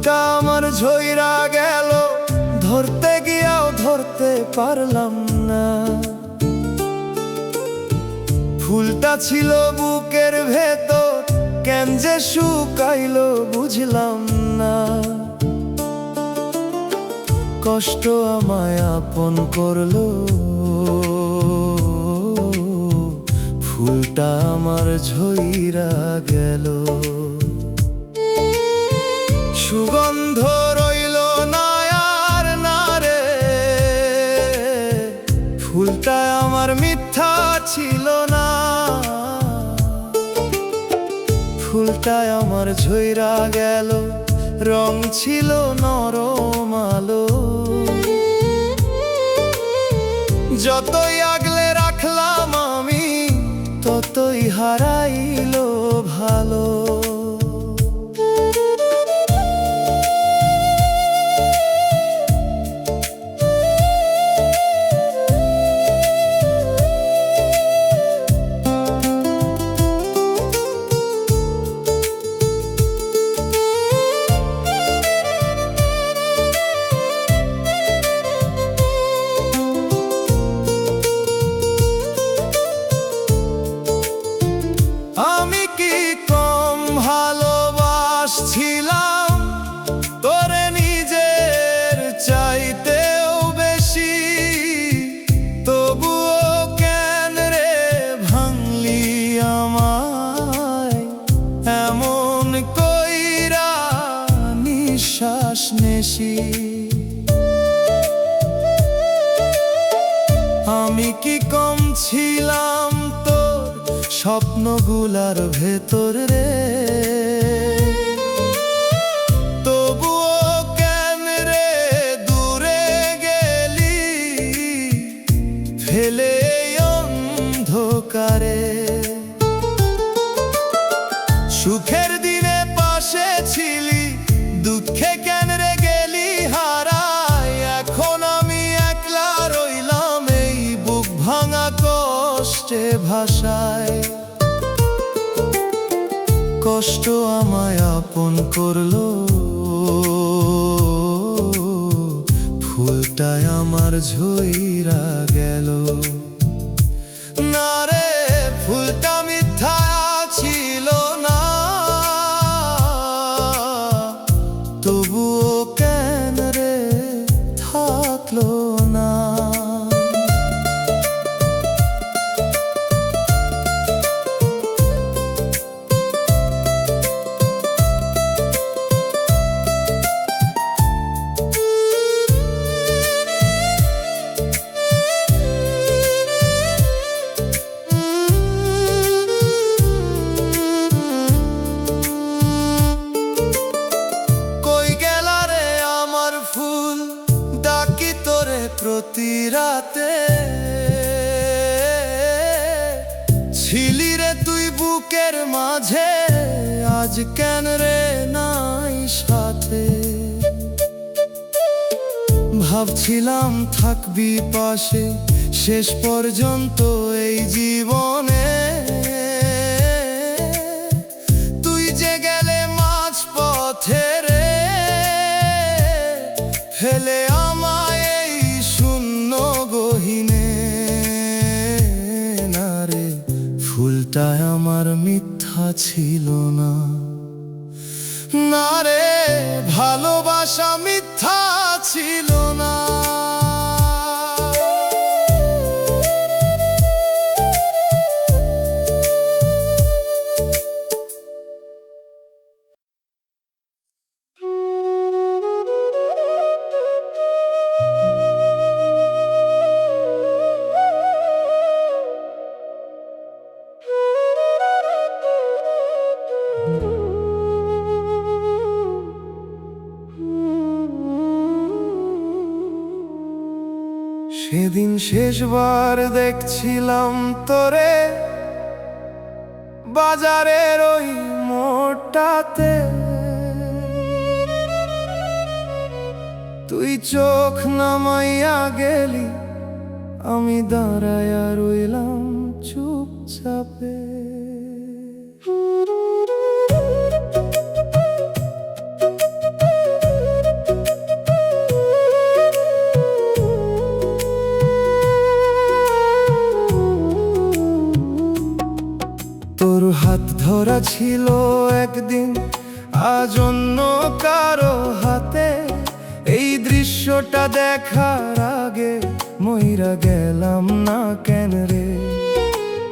ফুলটা আমার ঝইরা গেল, ধরতে গিয়াও ধরতে পারলাম না। ফুলটা ছিল বুকের ভেতর, কেন যে শুকাইলো বুঝলাম না। কষ্ট আমায় আপন করলো, ফুলটা আমার ঝইরা গেল। সুগন্ধ রইল না আর না রে, ফুলটা আমার মিথ্যা ছিল না। ফুলটা আমার ঝইরা গেল, রং ছিল নরম আলো। যতই আগলে রাখলাম আমি, ততই হারাইলো ভালো। আমি কি কম ভালোবাসছিলাম তোরে নিজের চাইতেও বেশি? তবুও কেন রে ভাঙলি আমায় এমন কইরা নিঃশ্বাস নেশি? আমি কি কম ছিলাম তোর স্বপ্নগুলার ভেতর রে? তবুও কেন রে দূরে গেলি ফেলে অন্ধকারে? সুখের দিনে পাশে ছিলি, দুঃখে কেন রে গেলি হারায়? এখন আমি একলা রইলাম এই বুক ভাঙা কষ্টে ভাষায়। কষ্ট আমায় আপন করলো, ফুলটায় আমার ঝইরা গেল। না রে, ফুলটা মিথ্যা ছিল না, তবুও কেন রে থাকলো না? প্রতি রাতে ছিলি রে তুই বুকের মাঝে, আজ কেন রে নাই সাথে? ভাবছিলাম থাকবি পাশে শেষ পর্যন্ত এই জীবনে। তুই যে গেলে মাঝ পথে রে, ফেলে আমায় এই শূন্য গহীনে। না রে, ফুলটা আমার মিথ্যা ছিল না। না রে, ভালোবাসা মিথ্যা ছিল না। সেদিন শেষবার দেখছিলাম তোরে বাজারের ওই মোড়টাতে। তুই চোখ নামাইয়া গেলি, আমি দাঁড়াইয়া রইলাম চুপচাপে। ছিল একদিন, আজ অন্য কারো হাতে। এই দৃশ্যটা দেখার আগে মইরা গেলাম না কেন রে?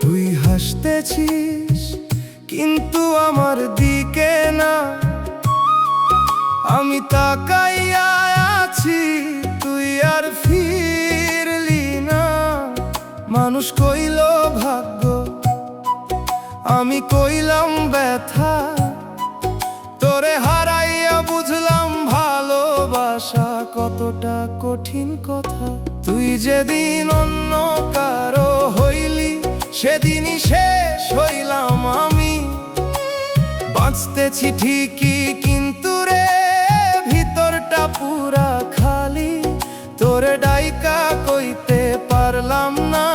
তুই হাসতেছিস কিন্তু আমার দিকে না, আমি তাকাইয়া আছি তুই আর ফিরলি না। মানুষ কইল ভাগ্য, আমি কইলাম ব্যথা, তোরে হারাইয়া বুঝলাম ভালোবাসা কতটা কঠিন কথা। তুই যেদিন অন্য কারো হইলি, সেদিনই শেষ হইলাম আমি। বাঁচতেছি ঠিকই কিন্তু রে ভিতরটা পুরা খালি। তোরে ডাইকা কইতে পারলাম না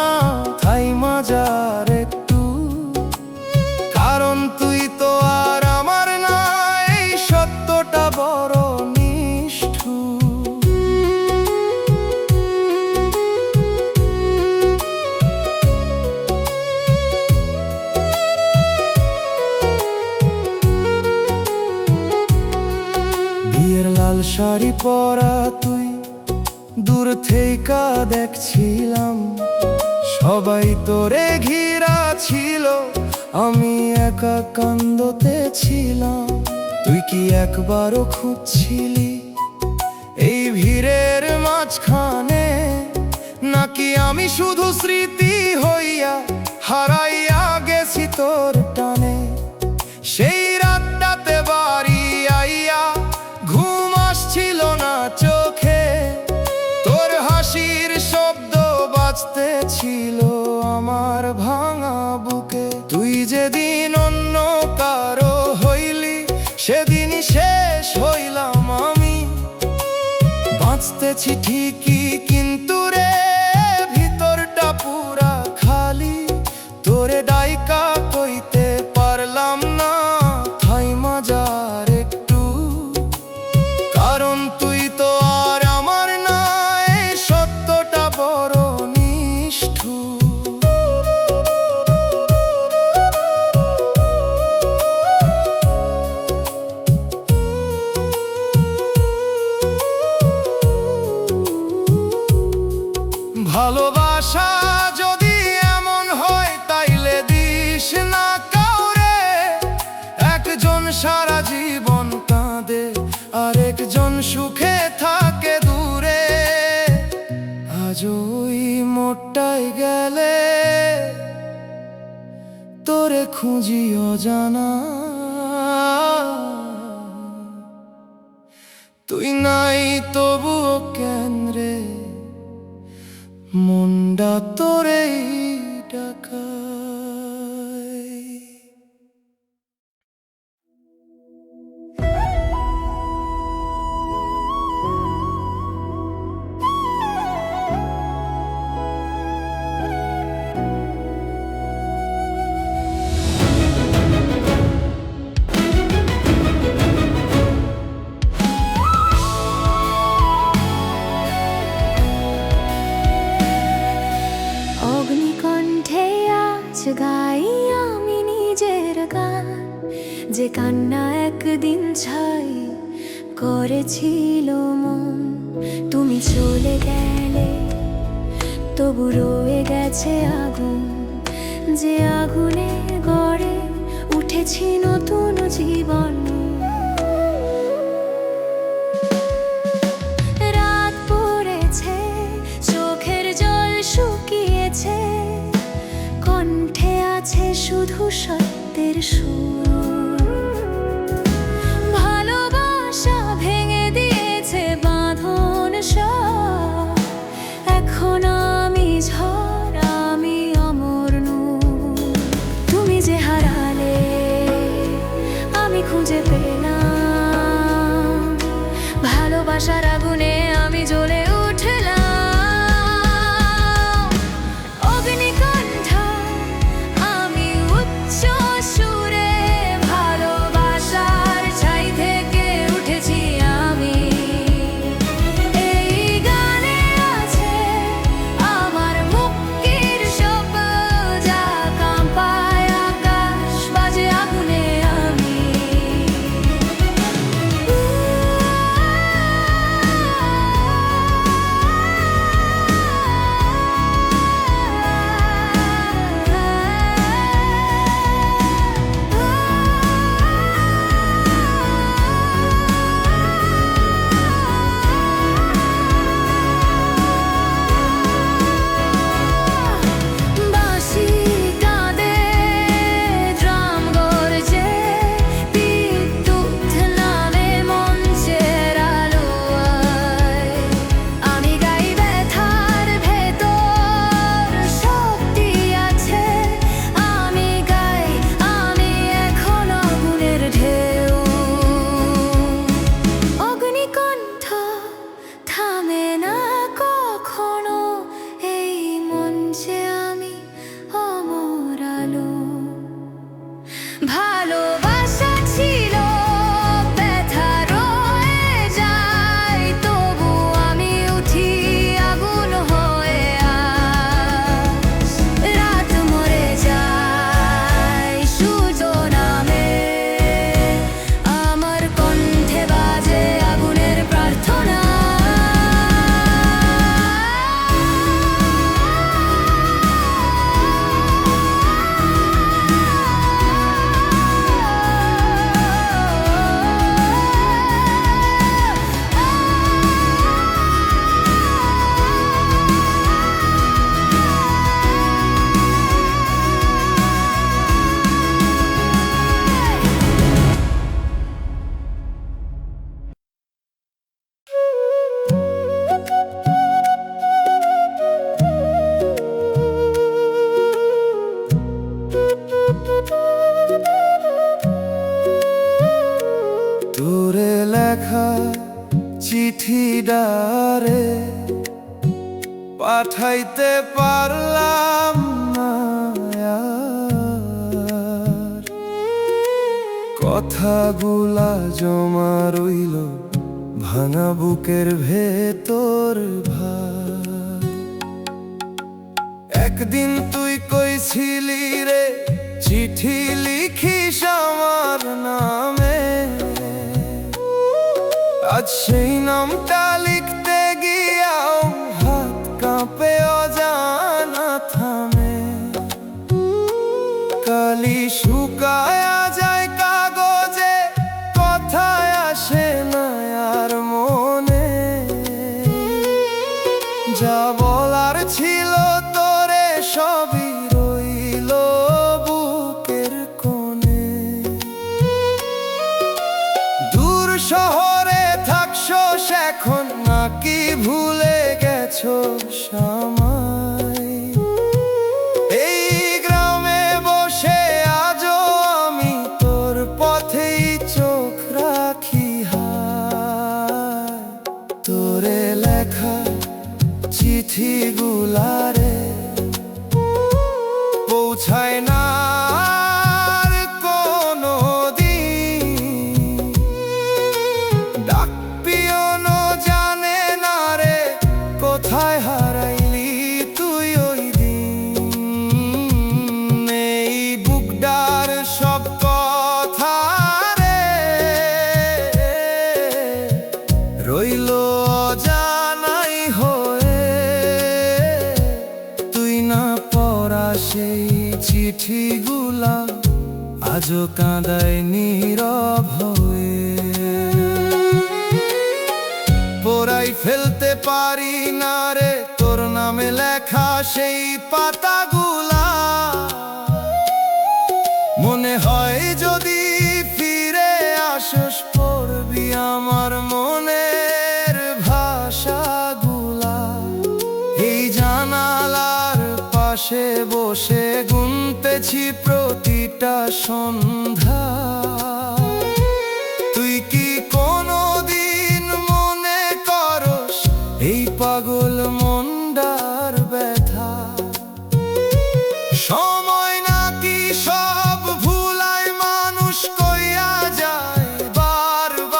থাইমা যার একটু, কারণ তুই তো আর আমার না, এই সত্যটা বড় নিষ্ঠুর। বিয়ের লাল শাড়ি পরা তুই দূর থেইকা দেখছিলাম, সবাই তোরে ঘিরা ছিল, আমি একা কান্দতে ছিলাম। তুই কি একবারও খুঁজছিলি এই ভিড়ের মাঝখানে, নাকি আমি শুধু স্মৃতি হইয়া হারাইয়া গেছি তোর টানে? সেই রাতটাতে বাড়ি আইয়া ঘুম আসছিল না চোখে, তোর হাসির শব্দ বাজতে ছিল আমার ভাঙা বুকে। তুই যেদিন অন্য কারো হইলি, সেদিনই শেষ হইলাম আমি। বাঁচতেছি ঠিকই কিন্তু রে ভিতরটা পুরা খালি। তোরে ডাইকা কইতে পারলাম না থাইমা যার একটু, কারণ তুই তো আর আমার না, এই সত্যটা বড় নিষ্ঠুর। ভালোবাসা যদি এমন হয় তাইলে দিস না কাউরে। একজন সারা জীবন কাঁদে, আরেকজন সুখে থাকে দূরে। আজ ওই মোটটাই গেলে তোরে খুঁজিও জানা, তুই নাই তবুও কেন রে মুন্ডা তোরে ডাকায়। গাই আমি নিজের গান, যে কান্না একদিন ছাই করেছিল মন। তুমি চলে গেলে তবু রয়ে গেছে আগুন, যে আগুনে গড়ে উঠেছি নতুন জীবন। রাত পড়েছে, চোখের জল শুকিয়েছে, কণ্ঠে আছে শুধু সত্যের সুর। ভালোবাসা ভেঙে দিয়েছে বাঁধন সব, এখন আমি ঝড়, আমি অমর নূর। তুমি যে হারালে আমি খুঁজে পেলাম, ভালোবাসার আগুনে আমি জ্বলে উঠলাম। অগ্নিকণ্ঠ আমি উচ্চ সুরে তোরে লেখা চিঠি ডারে পাঠাইতে পারলাম না আর। কথাগুলা জমা রইল ভাঙা বুকের ভেতর ভার। একদিন তুই কইছিলি রে চিঠি লিখিস আমার নামে, আজ সেই নামটা লিখতে গিয়াও হাত কাঁপে অজানা থামে। কালি শুকায়া যায় কাগজে, কথায় আসে না আর মনে। যা বলার ছিল তোরে সবই রইল বুকের কোণে। দূর শহরে থাকছো এখন নাকি ভুলে গেছো সামাই? এই গ্রামে বসে আজও আমি তোর পথেই চোখ রাখি হায়। তোরে লেখা চিঠিগুলারে পৌঁছায় না আর কোনো দিন। ডাক পিয়নো জানে না রে কোথায় হারাইলি তুই ওই দিন। এই বুকডার সব কথা রে রইল অজানাই হয়ে। তুই না পড়া সেই চিঠিগুলা আজও কাঁদায় নীরব হয়ে। পড়াই ফেলতে পারি না রে তোর নামে লেখা সেই পাতাগুলা। মনে হয় যদি ফিরে আসস পড়বি আমার মনের ভাষাগুলা। এই জানালার পাশে বসে গুনতেছি প্রতিটা সন্ধ্যা। তুই কি কোনোদিন মনে করস এই পাগল মনটার ব্যথা? সময় নাকি সব ভুলায় মানুষ কইয়া যায় বারবার।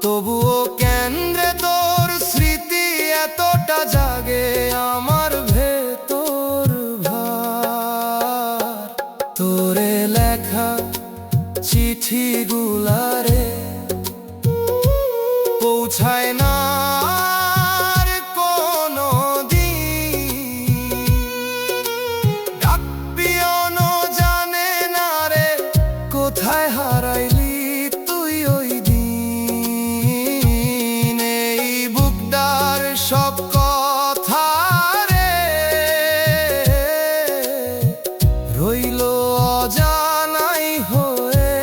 তবুও কেন্দ্রে তোর স্মৃতি এতটা জাগে আমার ভেতর ভার। তোরে লেখা চিঠিগুলারে পৌঁছায় না আর কোনো দিন। ডাক পিয়নো জানে না রে কোথায় হারাইলি তুই ওই দিন। এই বুকটার সব কথা রে রইল অজানাই হয়ে।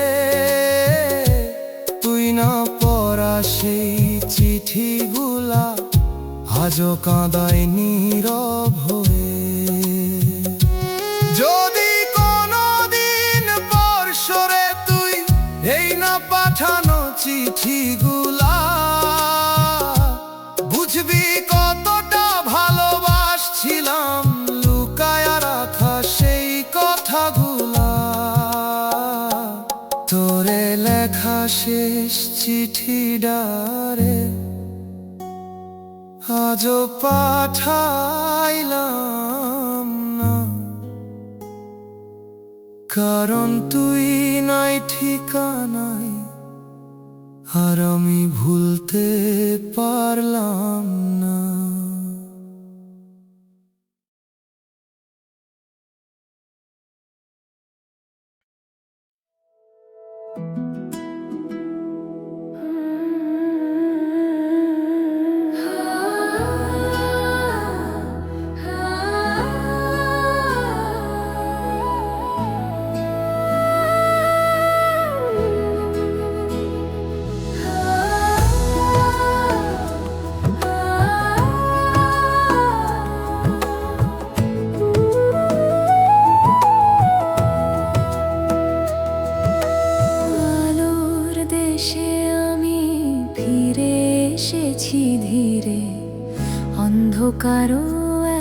তুই না পড়া সেই চিঠিগুলা আজও কাঁদায় নীরব হয়ে। যদি কোনোদিন পরশরে তুই এই না পাঠানো চিঠিগুলা বুঝবি কতটা ভালোবাসছিলাম লুকায়া রাখা সেই কথাগুলা। তোরে লেখা শেষ চিঠি ডারে আজও পাঠাইলাম না, কারণ তুই নাই ঠিকানায় আর আমি ভুলতে পারলাম না। কারো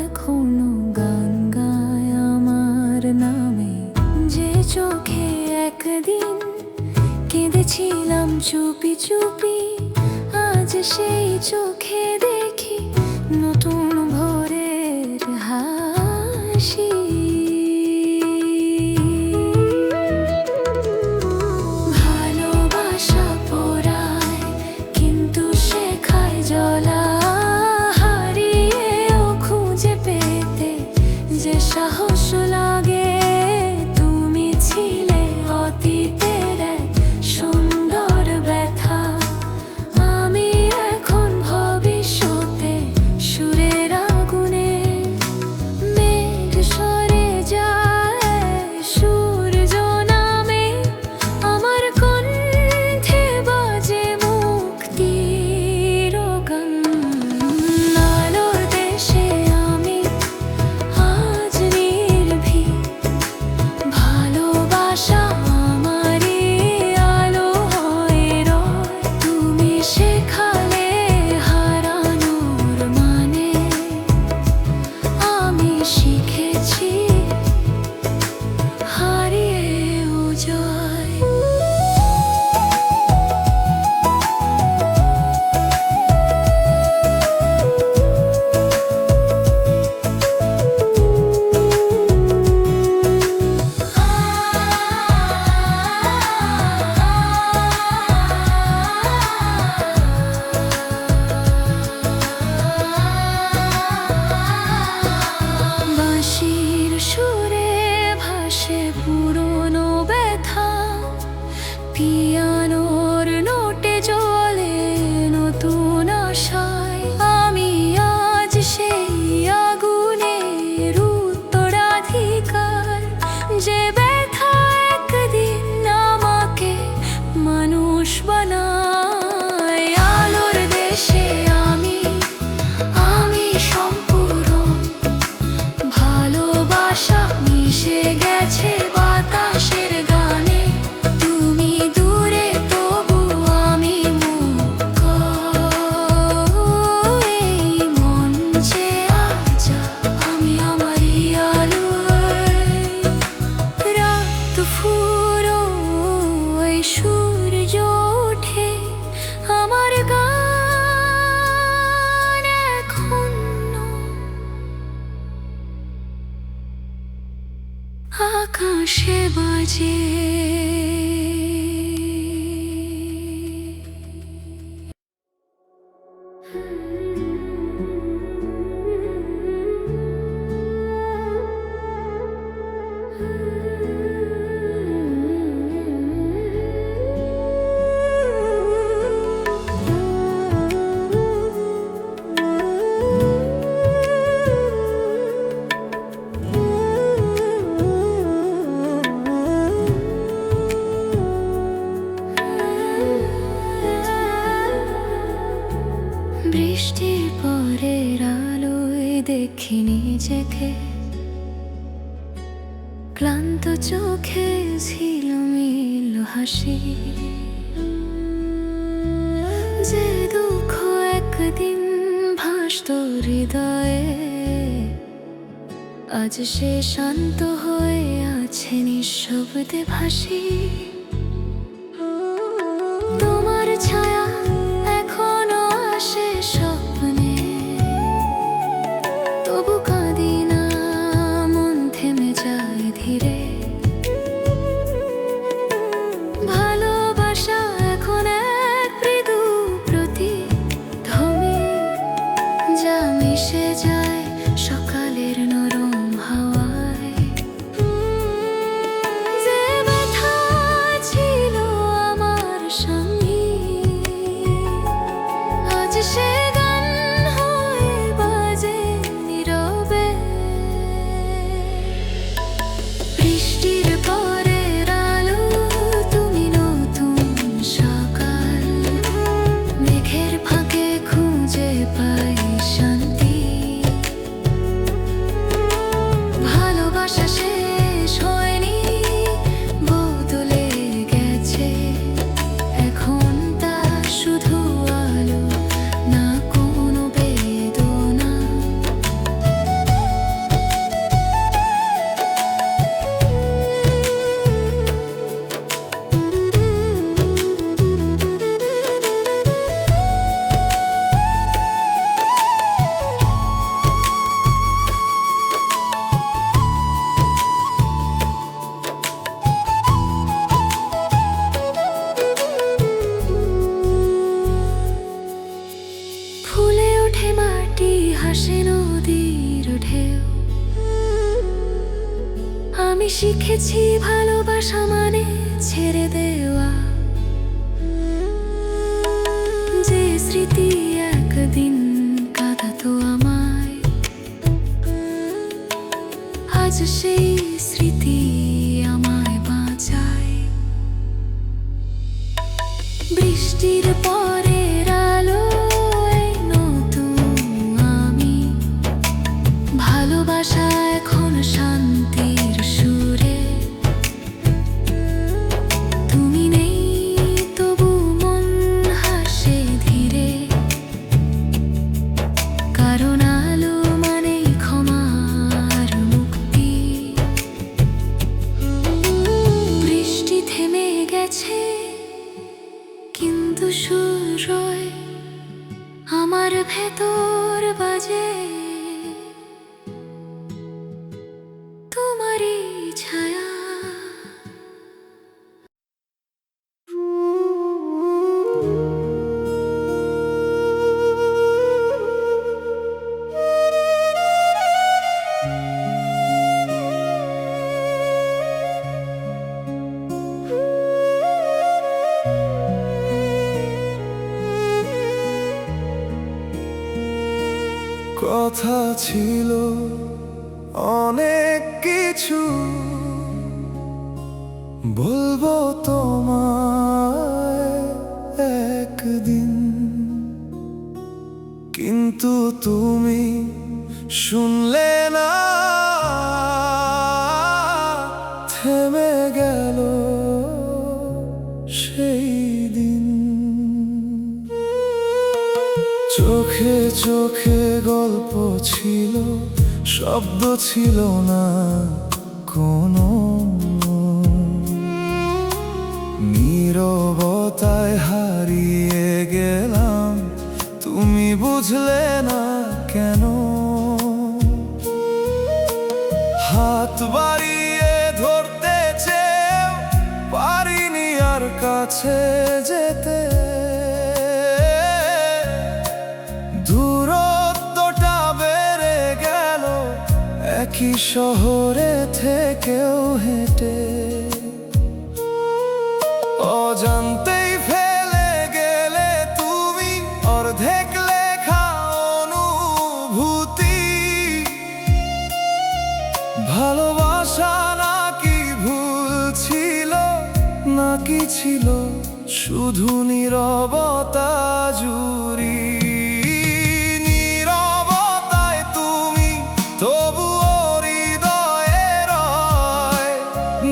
এখনো গান গায় আমার নামে, যে চোখে একদিন কেঁদেছিলাম চুপি চুপি, আজ সেই চোখে দেখি নতুন ভোরের হাসি। ভালোবাসা পোড়ায় কিন্তু শেখায় জ্বলা, হারিয়েও খুঁজে পেতে যে সাহস লাগে। তুমি ছিলে অতীতের এক সুন্দর ব্যথা, আমি এখন ভবিষ্যতে সুরের আগুনে। মেঘ সরে যায় সূর্য নামে, আমার কণ্ঠে বাজে মুক্তির গান। আলোর দেশে আমি আজ নির্ভীক, ভালোবাসা আমারই আলো হয়ে রয়। তুমি শেখালে হারানোর মানে, আমি শিখেছি হারিয়েও জয়। বাঁশির সুরে ভাসে পুরনো ব্যথা, পিয়ানোর নোটে জ্বলে নতুন আশায়। আমি আজ সেই আগুনের উত্তরাধিকার, যে ব্যথা একদিন আমাকে মানুষ বানায়। আলোর দেশে আমি সম্পূর্ণ, ভালোবাসা মিশে গেছে বাতাসের গানে। তুমি দূরে তবু আমি মুক্ত, এই মঞ্চে আজ আমি আমারই আলোয়। রাত ফুরো এই সূর্য ওঠে, আমার গান এখনো আকাশে বাজে। বৃষ্টির পরের আলোয় দেখি নিজেকে, ক্লান্ত চোখে ছিল মিল হাসি। যে দুঃখ একদিন ভাসত হৃদয়ে, আজ সে শান্ত হয়ে আছে নিঃশব্দে ভাসি। তোমার ছায়া এখনো আসে স্বপ্নে, তবু কাঁদি না, মন থেমে যায় ধীরে। ভালোবাসা এখন এক মৃদু প্রতিধ্বনি, যা মিশে যায় সকালের নরম হাওয়ায়। যে ব্যথা ছিল আমার সঙ্গী, শিখেছি ভালোবাসা মানে ছেড়ে দেওয়া, যে স্মৃতি একদিন কাঁদাতো আমায়, আজ সেই স্মৃতি আমায় বাঁচায়। বৃষ্টির পরের আলোয় নতুন আমি, ভালোবাসা এখন শান্তির সুরে। তুমি নেই তবু মন হাসে ধীরে, কারণ আলো মানেই ক্ষমার মুক্তি। বৃষ্টি থেমে গেছে কিন্তু সুর আমার ভেতর বাজে, তোমারই ছায়া। কথা ছিল অনেক কিছু, বলবো তোমায় একদিন, কিন্তু তুমি শুনলে না, থেমে গেল সেই দিন। চোখে চোখে গল্প ছিল, শব্দ ছিল না কোনো, নীরবতায় হারিয়ে গেলাম, তুমি বুঝলে না কেন। হাত বাড়িয়ে ধরতে চেয়েও পারিনি আর কাছে যেতে, দূরত্বটা বেড়ে গেল একই শহরে থেকেও হেঁটে। অজান্তেই ফেলে গেলে তুমি অর্ধেক লেখা অনুভূতি। ভালোবাসা নাকি ভুল ছিল, নাকি ছিল শুধু নীরবতা জুড়ি। নীরবতায় তুমি তবুও হৃদয়ে রয়,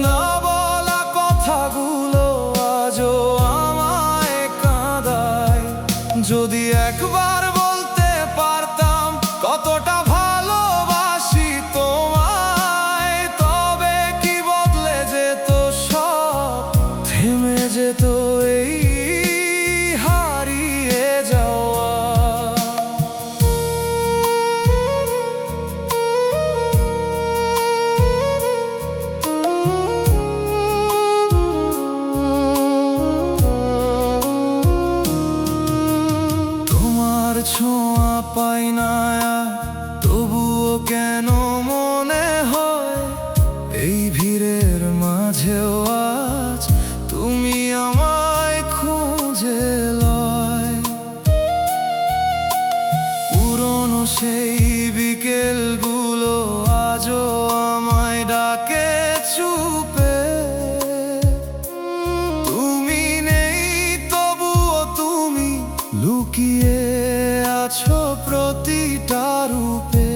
না বলা কথাগুলো আজও আমায় কাঁদায়। যদি একবার বলতে পারতাম কতটা ভালোবাসি তোমায়, তবে কি বদলে যেত সব, থেমে যেত এই হারিয়ে যাওয়া। তোমার ছোঁয়া পাই না, তবুও কেন মনে হয় এই ভিড়ের মাঝেও আজ তুমি আমায় খুঁজে লয়। পুরনো সেই বিকেলগুলো আজও আমায় ডাকে চুপে। তুমি নেই তবুও তুমি লুকিয়ে আছো প্রতিটা রূপে।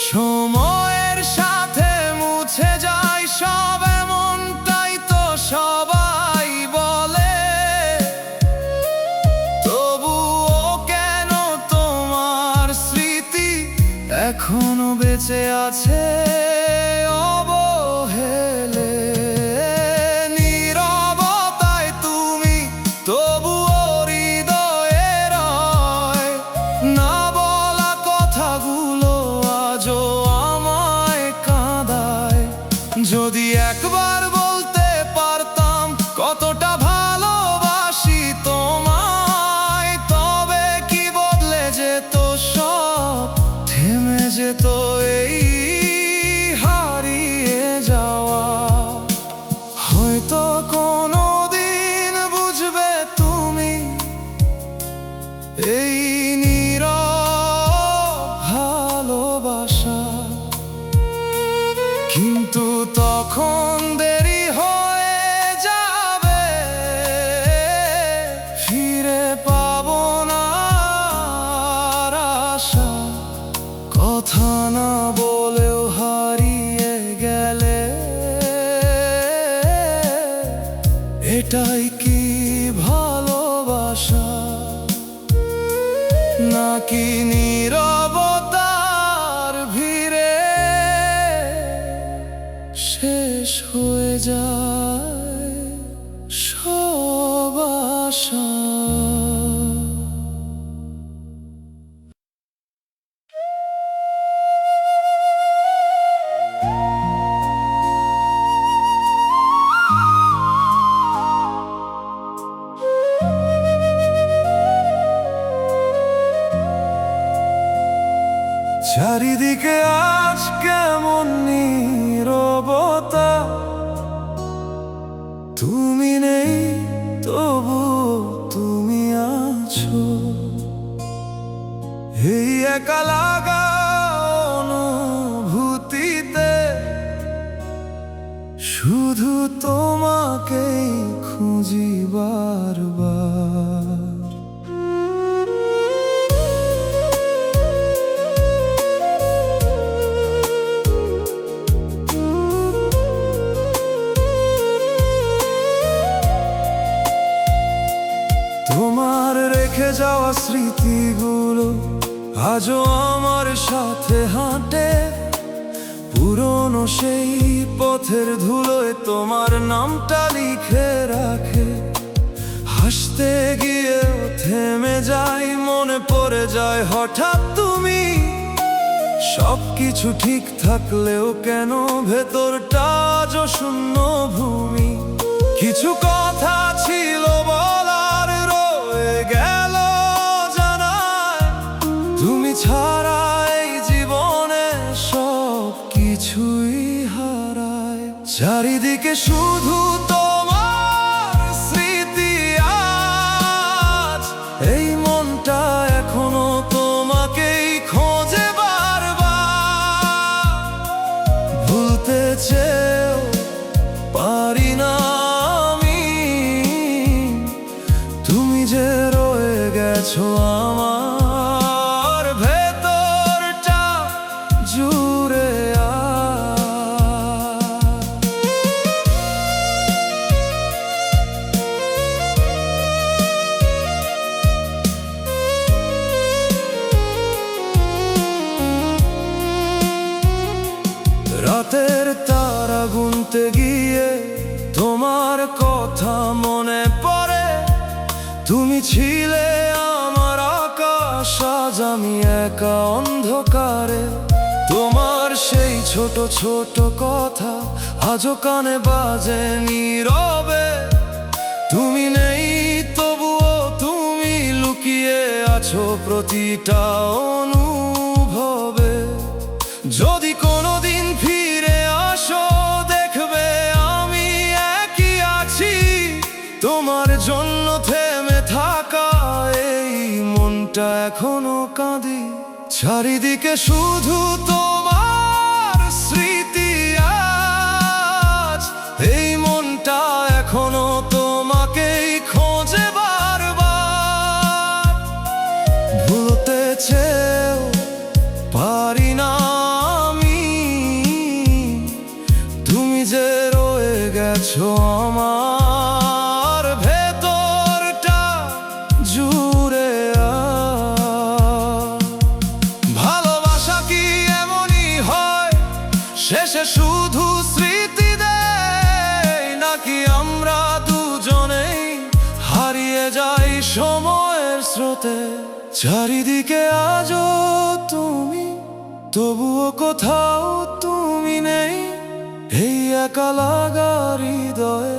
সময়ের সাথে মুছে যায় সব, এমনটাই তো সবাই বলে। তবুও কেন তোমার স্মৃতি এখনো বেঁচে আছে অবহেলে। নীরবতায় তুমি তবুও হৃদয়ে রয়, না বলা কথাগুলো আজও আমায় কাঁদায়। যদি একবার বলতে পারতাম কতটা ভালোবাসি তোমায়, তবে কি বদলে যেত সব, থেমে যেত এই যখন দেরি হয়ে যাবে, ফিরে পাবো না আর আশা। কথা না বলেও হারিয়ে গেলে, এটাই কি ভালোবাসা নাকি নীরবতার ভিড়ে শেষ হয়ে যায় সব আশা? চারিদিকে আজ কেমন নীরবতা, তুমি নেই তবু তুমি আছো। এই একা লাগা অনুভূতিতে শুধু তোমাকেই খুঁজি বারবার। তোমার রেখে যাওয়া স্মৃতিগুলো আজও আমার সাথে হাঁটে। পুরনো সেই পথের ধুলোয় তোমার নামটা লিখে রাখে। হাসতে গিয়েও থেমে যাই, মনে পড়ে যায় হঠাৎ তুমি। সবকিছু ঠিক থাকলেও কেন ভেতরটা আজও শূন্য ভূমি। কিছু কথা ছিল বলার রয়ে গেল জানায়, তুমি ছাড়া এই জীবনে সব কিছুই হারায়। চারিদিকে শুধু তোমার স্মৃতি আজ, এই মনটা এখনো তোমাকেই খোঁজে বারবার। ভুলতে চেয়েও পারি না আমি, তুমি যে রয়ে গেছো আমার ভেতরটা জুড়ে। রাতের তারা গুনতে গিয়ে তোমার কথা মনে পড়ে। তুমি ছিলে আমার আকাশ, আজ আমি একা অন্ধকারে। তোমার সেই ছোট ছোট কথা আজও কানে বাজে নীরবে। তুমি নেই তবুও তুমি লুকিয়ে আছো প্রতিটা অনুভবে। যদি কোনোদিন ফিরে আসো, দেখবে আমি একই আছি। তোমার জন্য থেমে থাকা এই মনটা এখনো কাঁদি। চারিদিকে শুধু তোমার স্মৃতি আজ, এই মনটা এখনো তোমাকেই খোঁজে বারবার। ভুলতে চেয়েও পারি না আমি, তুমি যে রয়ে গেছো আমার ভেতরটা জুড়ে। ভালোবাসা কি এমনই হয়, শেষে শুধু স্মৃতি দেয়? নাকি আমরা দুজনেই হারিয়ে যাই সময়ের স্রোতে? চারিদিকে আজও তুমি, তবুও কোথাও তুমি নেই। এই একা লাগা হৃদয়ে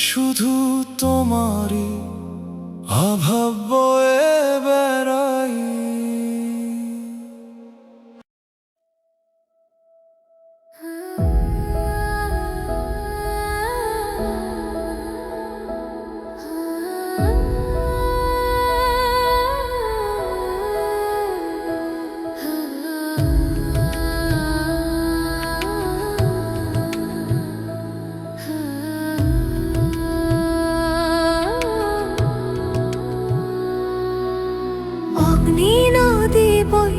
শুধু তোমারই অভাব বয়ে বেড়াই।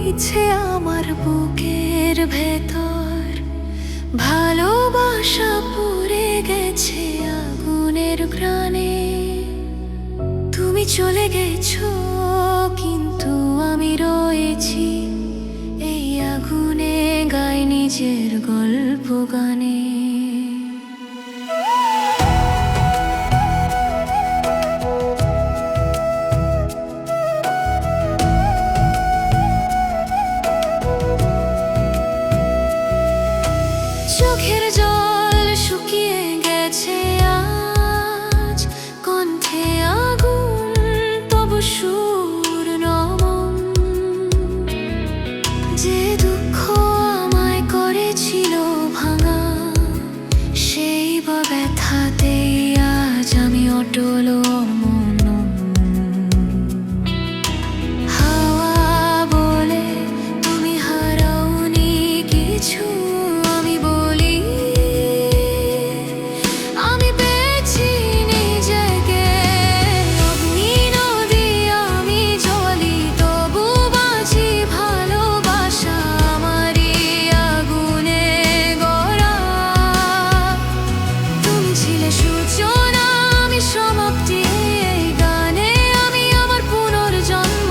বইছে আমার বুকের ভেতর, ভালোবাসা পুড়ে গেছে আগুনের ঘ্রাণে। তুমি চলে গেছো কিন্তু আমি রয়েছি এই আগুনে, গাই নিজের গল্প গানে। চোখের জল শুকিয়ে গেছে আজ, কণ্ঠে আগুন তবু সুর নমন। যে দুঃখ আমায় করেছিল ভাঙা, সেই বা ব্যথাতেই আজ আমি অটল অমন। হাওয়া বলে তুমি হারাওনি কিছু, আমি বলি আমি পেয়েছি নিজেকে। অগ্নি নদী আমি জ্বলি তবু বাঁচি, ভালোবাসা আমারই আগুনে গড়া। তুমি ছিলে সূচনা, আমি সমাপ্তি এই গানে, আমি আমার পুনর্জন্ম।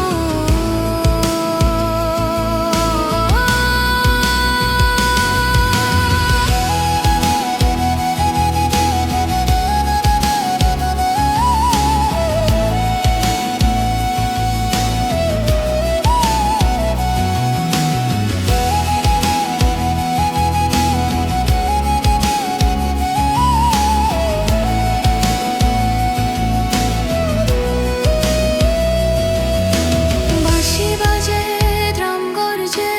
বাঁশি বাজে, ড্রাম গর্জে,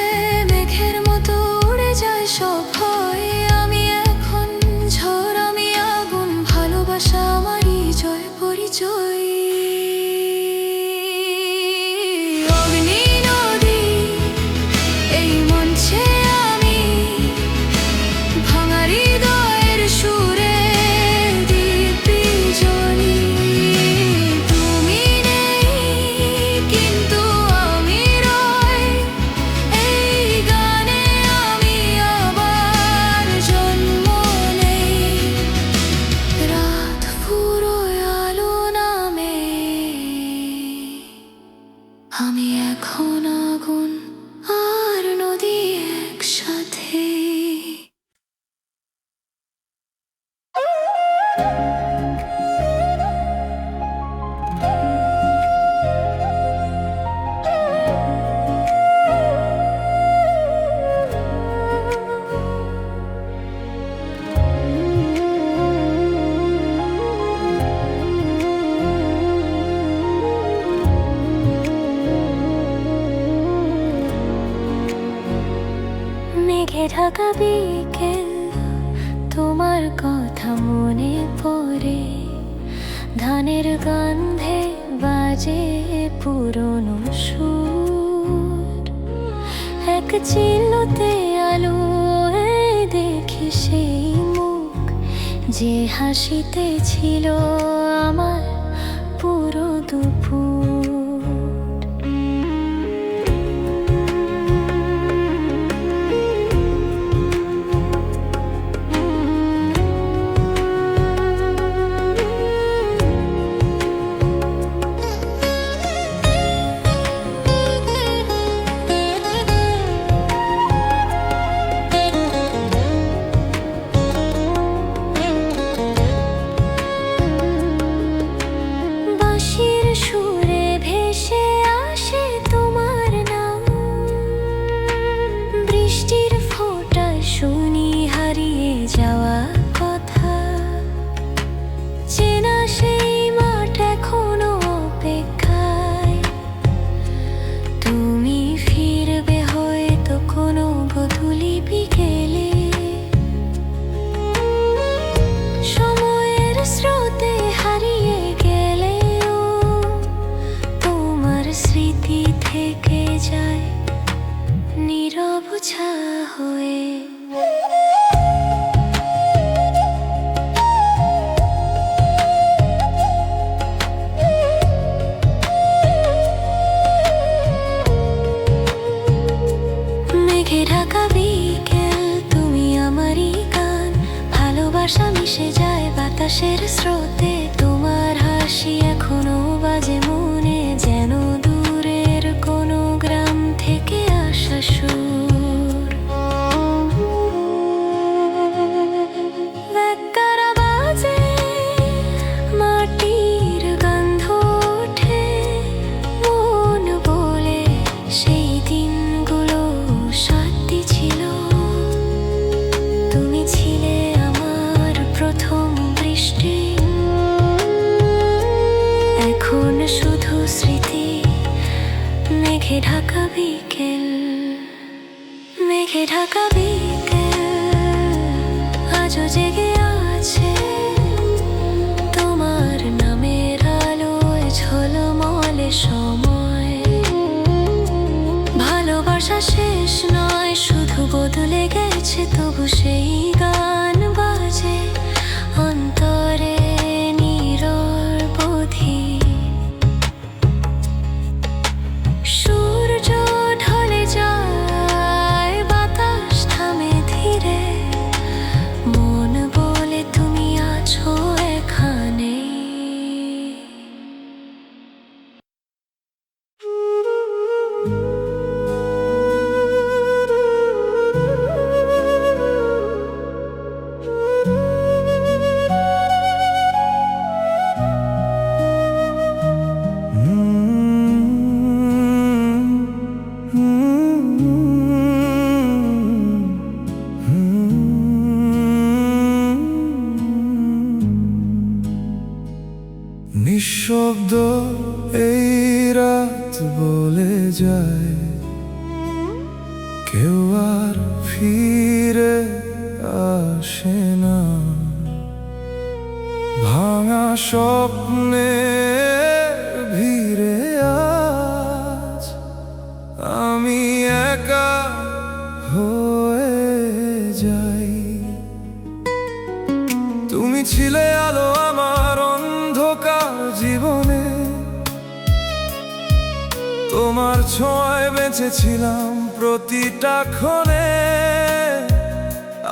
মেঘের মতো উড়ে যায় সব ভয়। আমি এখন ঝড়, আমি আগুন, ভালোবাসা আমারই জয় পরিচয়। অগ্নি নদী এই মঞ্চে আমি, ভাঙা হৃদয়ের সুরে দিব্যি জ্বলি। তুমি নেই কিন্তু আমি রই এই গানে, আমি আবার জন্ম নেই। রাত ফুরোয় আলো নামে, আমি এখন আগুন আর নদী একসাথে। মেঘে ঢাকা বিকেল, তোমার কথা মনে পড়ে। ধানের গন্ধে বাজে পুরনো সুর, এক চিলতে আলো দেখি সেই মুখ, যে হাসিতে ছিল আমার পুরো দুপুর। বোঝা হয়ে। ভালোবাসা মিশে যায় বাতাসের স্রোতে, তোমার হাসি এখনো বাজে মনে, যেন দূরের কোনো গ্রাম থেকে আসা সুর। ব্যাকরা বাজে, মাটির গন্ধ ওঠে, মন বলে সেই দিনগুলো সত্যি ছিল। তুমি ছিলে আমার প্রথম বৃষ্টি, এখন শুধু স্মৃতি। মেঘে ঢাকা বিকেল, মেঘে ঢাকা বিকেল আজও জেগে আছে, তোমার নামের আলোয় ঝলমলে সময়। ভালোবাসা শেষ নয়, শুধু বদলে গেছে, তবু সেই গান বাজে অন্তরে নিরবধি। সূর্য ঢলে যায়, বাতাস থামে ধীরে, মন বলে তুমি আছো এখানে। নিঃশব্দ এই রাত বলে যায়, কেউ আর ফিরে আসে না। ভাঙা স্বপ্নে ভিড়ে আজ আমি একা হয়ে যাই। তুমি ছিলে আলো আমার অন্ধকার জীবনে, তোমার ছোঁয়ায় বেঁচেছিলাম প্রতিটা ক্ষণে।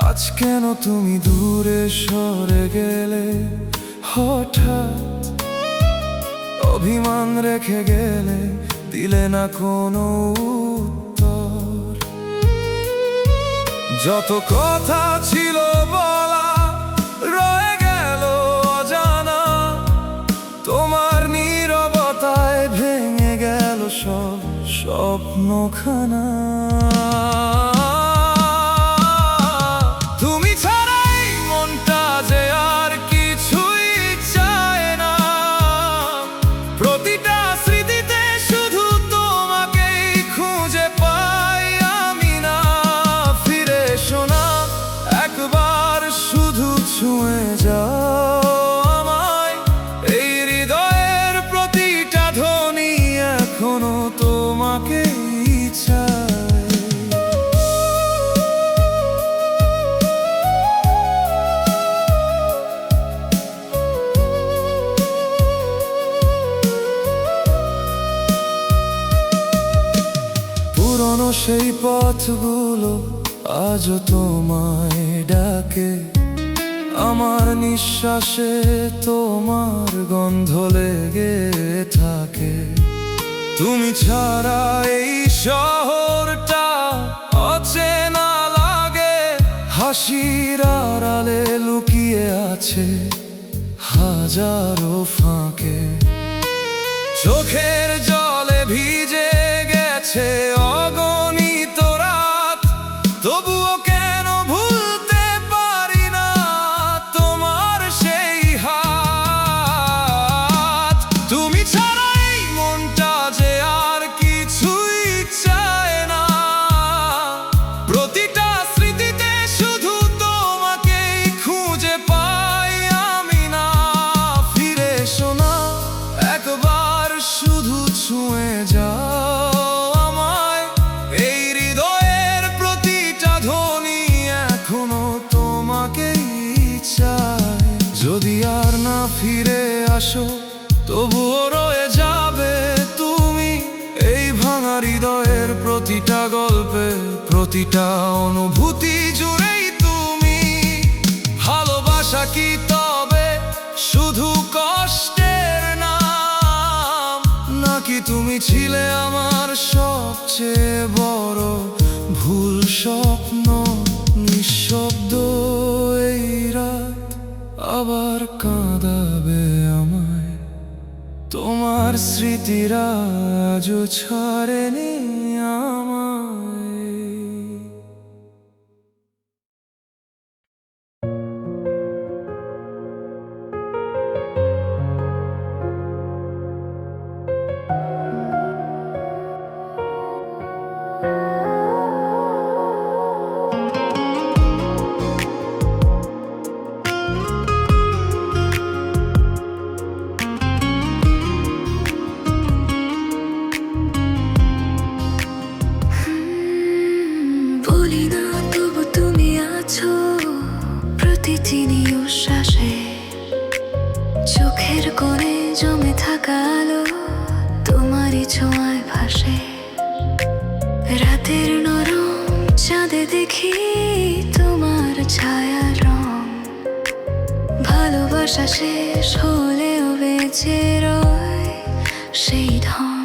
আজ কেন তুমি দূরে সরে গেলে, হঠাৎ অভিমান রেখে গেলে, দিলে না কোনো উত্তর। যত কথা ছিল বলা রয়ে গেল অজানা, তোমার নীরবতায় ভেঙে গেল সব স্বপ্নখানা। তুমি ছাড়াই মনটা যে আর কিছুই চায় না, প্রতিটা স্মৃতিতে শুধু তোমাকেই খুঁজে পাই আমি না। ফিরে এসো না একবার, শুধু ছুঁয়ে যাও আমায়, এই হৃদয়ের প্রতিটা ধ্বনি এখনো তোমাকেই চায়। পুরনো সেই পথগুলো আজও তোমায় ডাকে, আমার নিঃশ্বাসে তোমার গন্ধ লেগে থাকে। তুমি ছাড়া এই শহরটা অচেনা লাগে, হাসির আড়ালে লুকিয়ে আছে হাজারো ফাঁকে। চোখের জলে ভিজে গেছে অগণিত রাত, তবুও কেন ভুলতে পারি না তোমার সেই হাত। তুমি ছাড়া এই মনটা যে আর কিছুই চায় না, প্রতিটা স্মৃতিতে শুধু তোমাকেই খুঁজে পাই আমি না। ফিরে এসো না একবার, শুধু ছুঁয়ে যাও আমায়, এই হৃদয়ের প্রতিটা ধ্বনি এখনো তোমাকেই চায়। যদি আর না ফিরে আসো, তবুও রয়ে যাবে তুমি এই ভাঙা হৃদয়ের প্রতিটা গল্পে, প্রতিটা অনুভূতি জুড়েই তুমি। ভালোবাসা কি তবে শুধু কষ্টের নাম, নাকি তুমি ছিলে আমার সবচেয়ে বড় ভুল স্বপ্ন? নিঃশব্দ এই রাত আবার কাঁদাবে আমায়, তোমার স্মৃতিরা আজও ছাড়েনি আমায়। বলি না তবু তুমি আছো প্রতিটি নিঃশ্বাসে, চোখের কোণে জমে থাকা আলো তোমারই ছোঁয়ায় ভাসে। রাতের নরম চাঁদে দেখি তোমার ছায়ার রং, ভালোবাসা শেষ হলেও বেঁচে রয় সেই ঢং।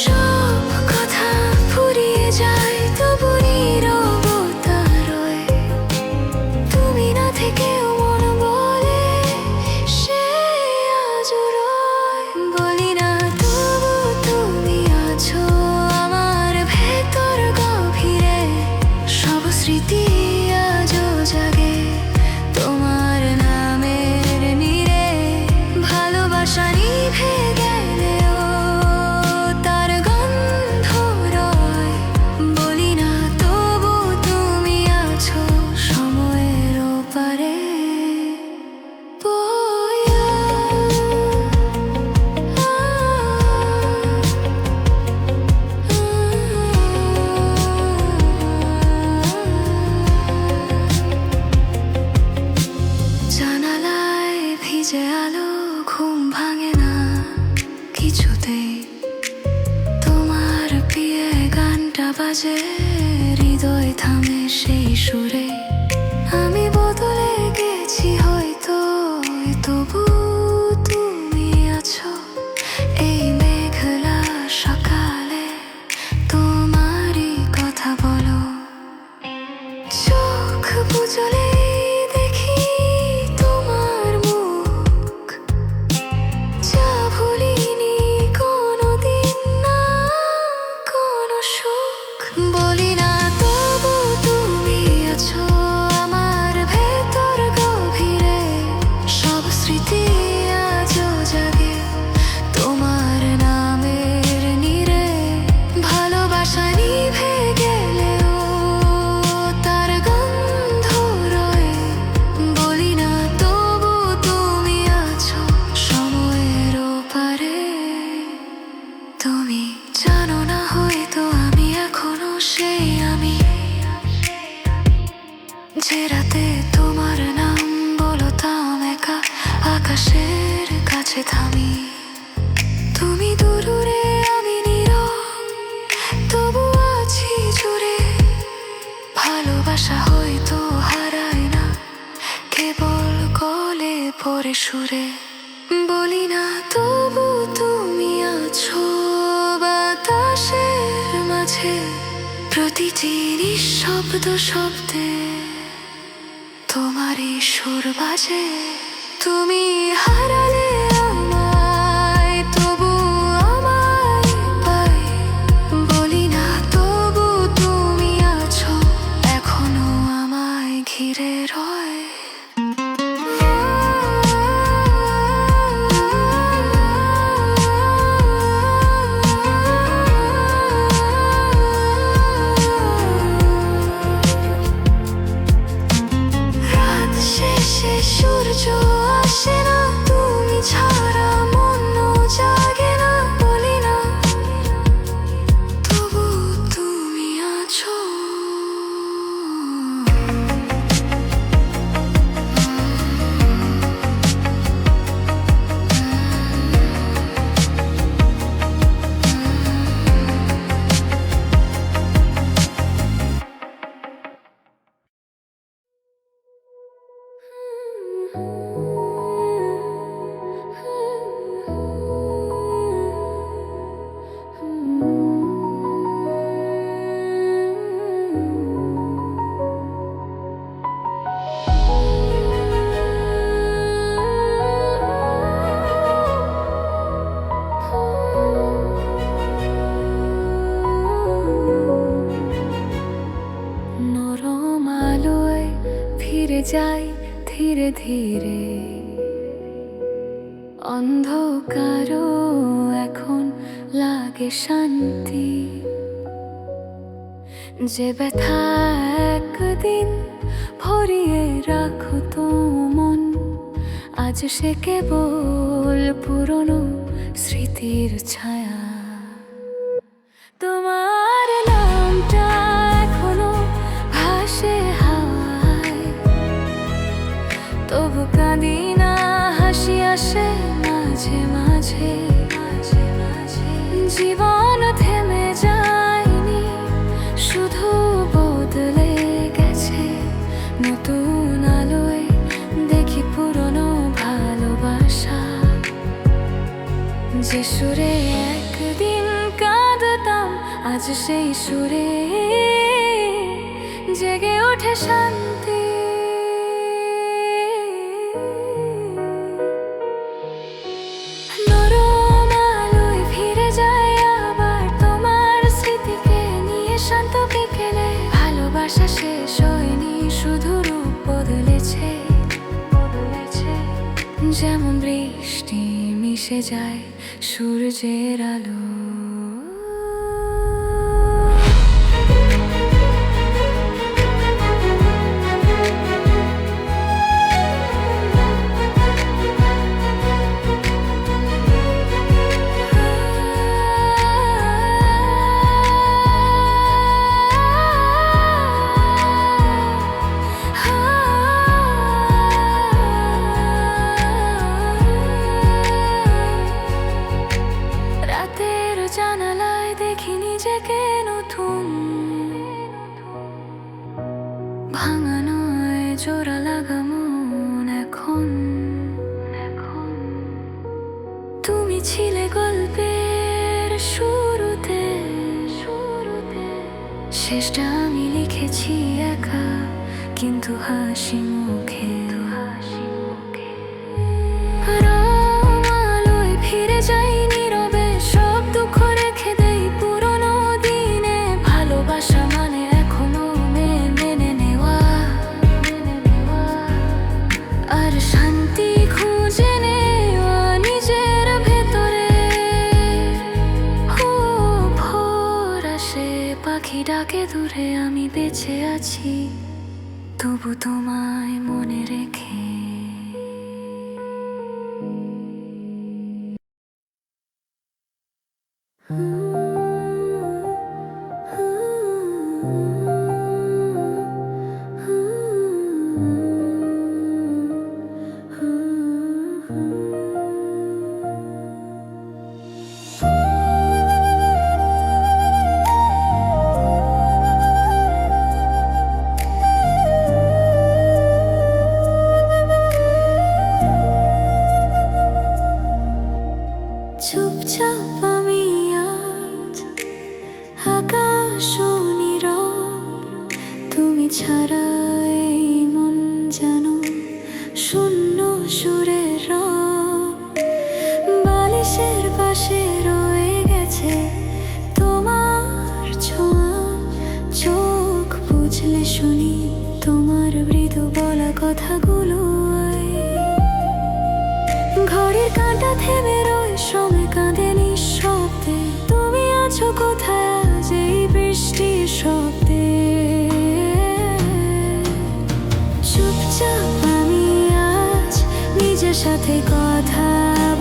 সব কথা ফুরিয়ে যায় তবু নীরবতা রয়, তুমি না থেকেও মন বলে সে আজও রয়। বলি না তবু তুমি আছো আমার ভেতর গভীরে, সব স্মৃতি আজও জাগে তোমার নামের নীড়ে। ভালোবাসা নিভে গেলেও তার গন্ধ রয়, বলি না তবু তুমি আছো সময়ের ওপারে বইয়া। জানালায় ভিজে আলো, ঘুম ভাঙে না কিছুতেই, তোমার প্রিয় গানটা বাজে হৃদয় থামে সেই সুরে। আমি বদলে গেছি হয়তো তবু তুমি আছো এই মেঘলা সকালে, তোমারই কথা বলো। চোখ বুজলে দেখি তোমার মুখ, যা ভুলিনি কোনোদিন না কোনো সুখ। বলি না তবু তুমি আছো আমার ভেতর গভীরে, সব স্মৃতি আজও জাগে তোমার নামের নীড়ে। ভালোবাসা নিভে গেলেও তার গন্ধ রয়, বলি না তবু তুমি আছো সময়ের ওপারে। তুমি জানো না হয়তো আমি এখনো সেই আমি, যে রাতে তোমার নাম বলতাম একা আকাশের কাছে থামি। তুমি দূরে আমি নীরব তবু আছি জুড়ে, ভালোবাসা হয়তো হারায় না কেবল গলে পড়ে সুরে। বলি না তবু তুমি আছো বাতাসের মাঝে, প্রতিটি নিঃশব্দ শব্দে তোমারই সুর বাজে। তুমি হারালে আমায় তবু আমায় পাই, বলি না তবু তুমি আছো এখনো আমায় ঘিরে রয়। রাত শেষে সূর্য আসে না, তুমি ছাড়া মন জাগে না, বলি না তবু তুমি আছো। নরম আলোয় ফিরে যাই ধীরে ধীরে, অন্ধকারও এখন লাগে শান্তি। যে ব্যথা একদিন ভরিয়ে রাখো তো মন, আজ সে কেবল পুরনো স্মৃতির ছায়া। তোমার নামটা এখনো ভাসে হাওয়ায়, তবু কাঁদি না, হাসি আসে মাঝে মাঝে। জীবন থেমে যায়নি, শুধু বদলে গেছে। নতুন আলোয় দেখি পুরনো ভালোবাসা, যে সুরে একদিন কাঁদতাম আজ সেই সুরে জেগে ওঠে শান্তি। নরম আলোয় ফিরে যায় আবার তোমার স্মৃতিকে নিয়ে, শান্ত বিকেলে। ভালোবাসা শেষ হয়নি, শুধু রূপ বদলেছে। যেমন বৃষ্টি মিশে যায় সূর্যের আলো। রাতের জানালায় দেখি নিজেকে নতুন, ভাঙানোয় জোড়া লাগা মন এখন। তুমি ছিলে গল্পের শুরুতে, শেষটা আমি লিখেছি একা, কিন্তু হাসি মুখে। নরম আলোয় ফিরে যাই নীরবে, সব দুঃখ রেখে দেই পুরনো দিনে। ভালোবাসা মানে এখনো মেনে নেওয়া, আর শান্তি খুঁজে নেওয়া নিজের ভেতরে। ভোর আসে, পাখি ডাকে দূরে, আমি বেঁচে আছি তবু তোমায় মনে রেখে। চুপচাপ আমি আজ আকাশ নীরব, তুমি ছাড়া এই মন যেন শূন্য সুরের রব। বালিশের পাশে রয়ে গেছে তোমার ছোঁয়া, চোখ বুঝলে শুনি তোমার মৃদু বলা কথাগুলো। ঘড়ির কাঁটা থেমে রয়, সময় কাঁদে নিঃশব্দে। তুমি আছো কোথায় আজ এই বৃষ্টির শব্দে? চুপচাপ আমি আজ নিজের সাথে কথা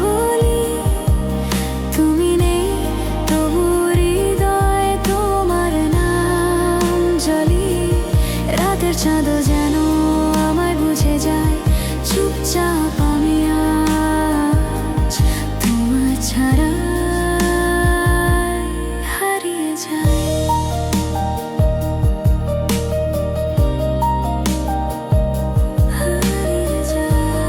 বলি। তুমি নেই তবু হৃদয়ে তোমার নাম জ্বলি। রাতের চাঁদও যেন আমায় বুঝে যায়। চুপচাপ আমি আজ তোমার ছাড়া হারিয়ে যাই। হারিয়ে যাই।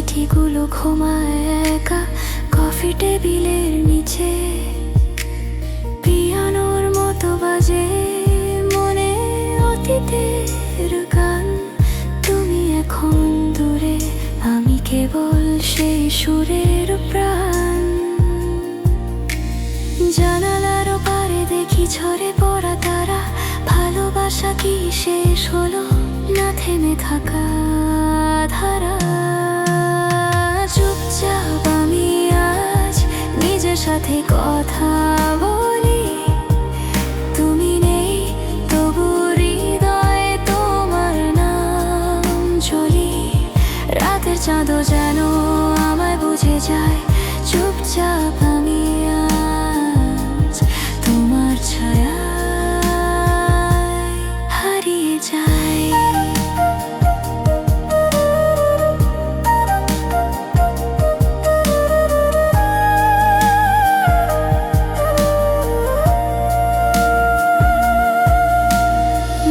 চিঠিগুলো ঘুমায় একা কফি টেবিলের নিচে। পিয়ানোর মতো বাজে মনে অতীতের গান। তুমি এখন দূরে, আমি কেবল সেই সুরের প্রাণ। জানালার পারে দেখি ঝরে পড়া তারা। ভালোবাসা কি শেষ হলো না থেমে থাকা ধারা? চুপচাপ আমি আজ নিজের সাথে কথা বলি। তুমি নেই তবু হৃদয়ে তোমার নাম জ্বলি। রাতের চাঁদও যেন আমায় বুঝে যায়। চুপচাপ আমি আজ তোমার ছায়ায় হারিয়ে যাই।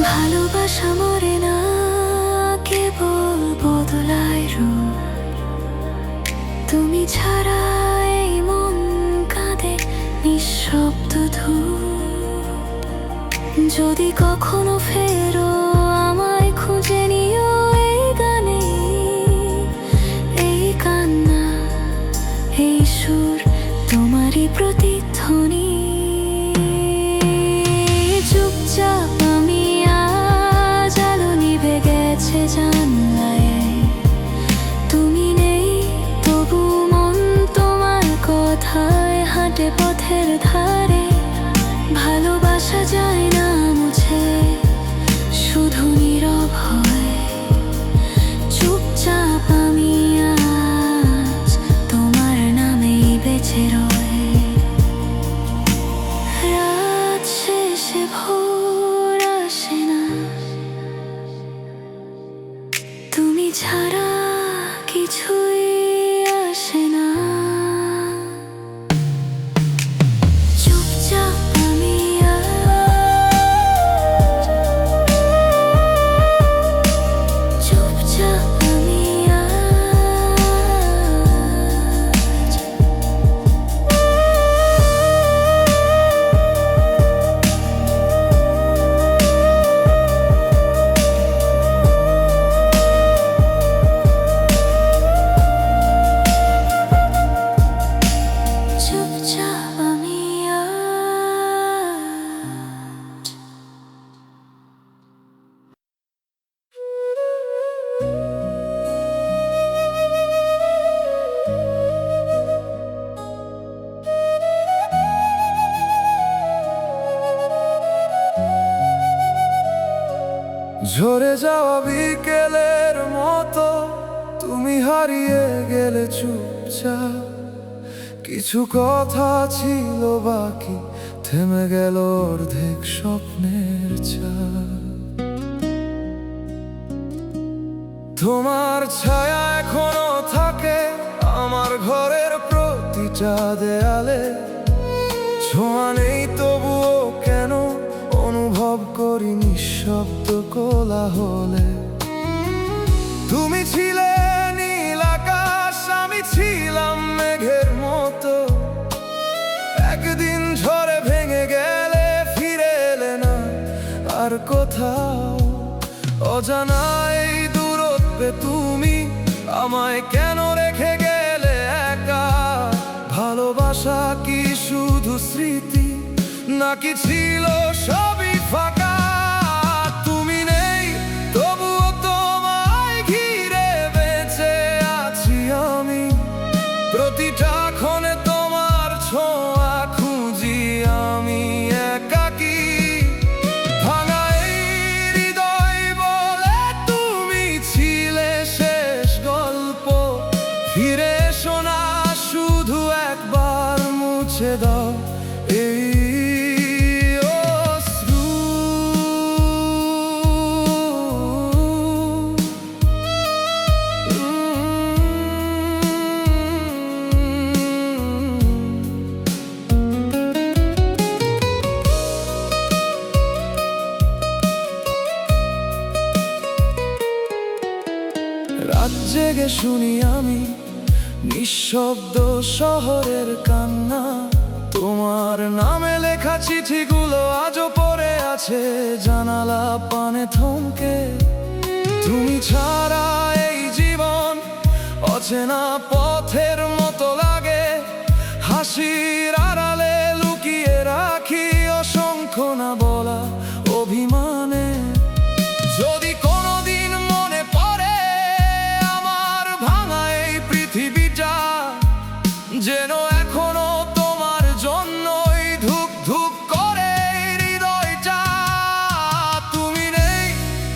ভালোবাসা মরে না, কেবল বদলায় রূপ। তুমি ছাড়া এই মন কাঁদে নিঃশব্দ ধূপ। যদি কখনো ফেরো আমায় খুঁজে নিও এই গানে, এই কান্না, এই সুর তোমারই প্রতিধ্বনি। চুপচাপ আমি আজ আলো নিভে গেছে জানলায়। তুমি নেই তবু মন তোমার কথায় হাঁটে পথের ধারে। ভালোবাসা যায় না মুছে, শুধু নীরব হয়। চুপচাপ আমি আজ তোমার নামেই বেঁচে রই। রাত শেষে ভোর আসে না, তুমি ছাড়া কিছুই আসে না। চুপচাপ আমি আজ, চুপচাপ আমি আজ। চুপচাপ আমি আজ। ঝরে যাওয়া বিকেলের মতো তুমি হারিয়ে গেলে চুপচাপ। কিছু কথা ছিল বাকি, থেমে গেল অর্ধেক স্বপ্নের চাপ। তোমার ছায়া এখনো থাকে আমার ঘরের প্রতিটা দেয়ালে। ছোঁয়া নেই তবুও কেন অনুভব করি নিঃশব্দ কোলাহলে। তুমি ছিলে নীল আকাশ, আমি ছিলাম মেঘের মতো। একদিন ঝড়ে ভেঙে গেলে ফিরে এলে না আর কোথাও। অজানা এই দূরত্বে তুমি আমায় কেন রেখে গেলে একা? ভালোবাসা কি শুধু স্মৃতি, নাকি ছিল সবই ফাঁকা? তুমি নেই তবুও তোমায় ঘিরে বেঁচে আছি আমি। প্রতিটা ক্ষণে তোমার ছোঁয়া খুঁজি আমি একাকী। ভাঙা এই হৃদয় বলে তুমি ছিলে শেষ গল্প। ফিরে এসো না, শুধু একবার মুছে দাও এই অশ্রু। রাত জেগে শুনি আমি নিঃশব্দ শহরের কান্না। তোমার নামে লেখা চিঠিগুলো আজও পড়ে আছে জানালা পানে থমকে। তুমি ছাড়া এই জীবন অচেনা পথের মতো লাগে। হাসির আড়ালে লুকিয়ে রাখি অসংখ্য না বলা অভিমানে। যদি কোনোদিন মনে পড়ে আমার ভাঙা এই পৃথিবীটা, যেন এখনো তোমার জন্যই ধুক ধুক করে হৃদয়টা। তুমি নেই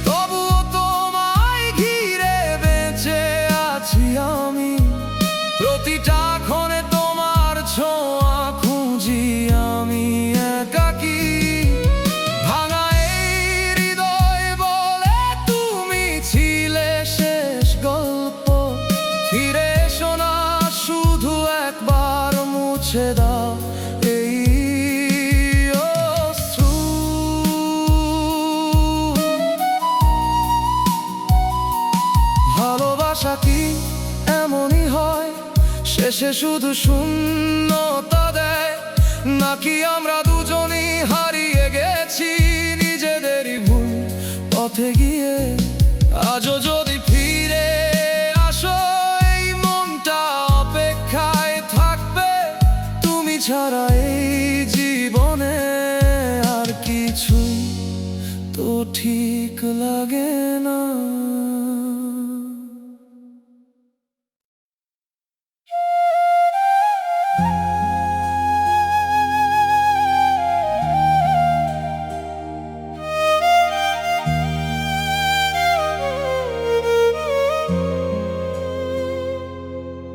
তবুও তোমায় ঘিরে বেঁচে আছি আমি। প্রতিটা ক্ষণে তোমার ছোঁয়া খুঁজি আমি একাকী। ভাঙা এই হৃদয় বলে তুমি ছিলে শেষ গল্প। ফিরে এসো না, শুধু একবার মুছে দাও এই অশ্রু। ভালোবাসা কি এমনই হয়, শেষে শুধু শূন্যতা দেয়? নাকি আমরা দুজনই হারিয়ে গেছি নিজেদেরই ভুল পথে গিয়ে? আজও যদি ফিরে আসো, এই মনটা অপেক্ষায় থাকবে। তুমি ছাড়া এই জীবনে আর কিছুই তো ঠিক লাগে না।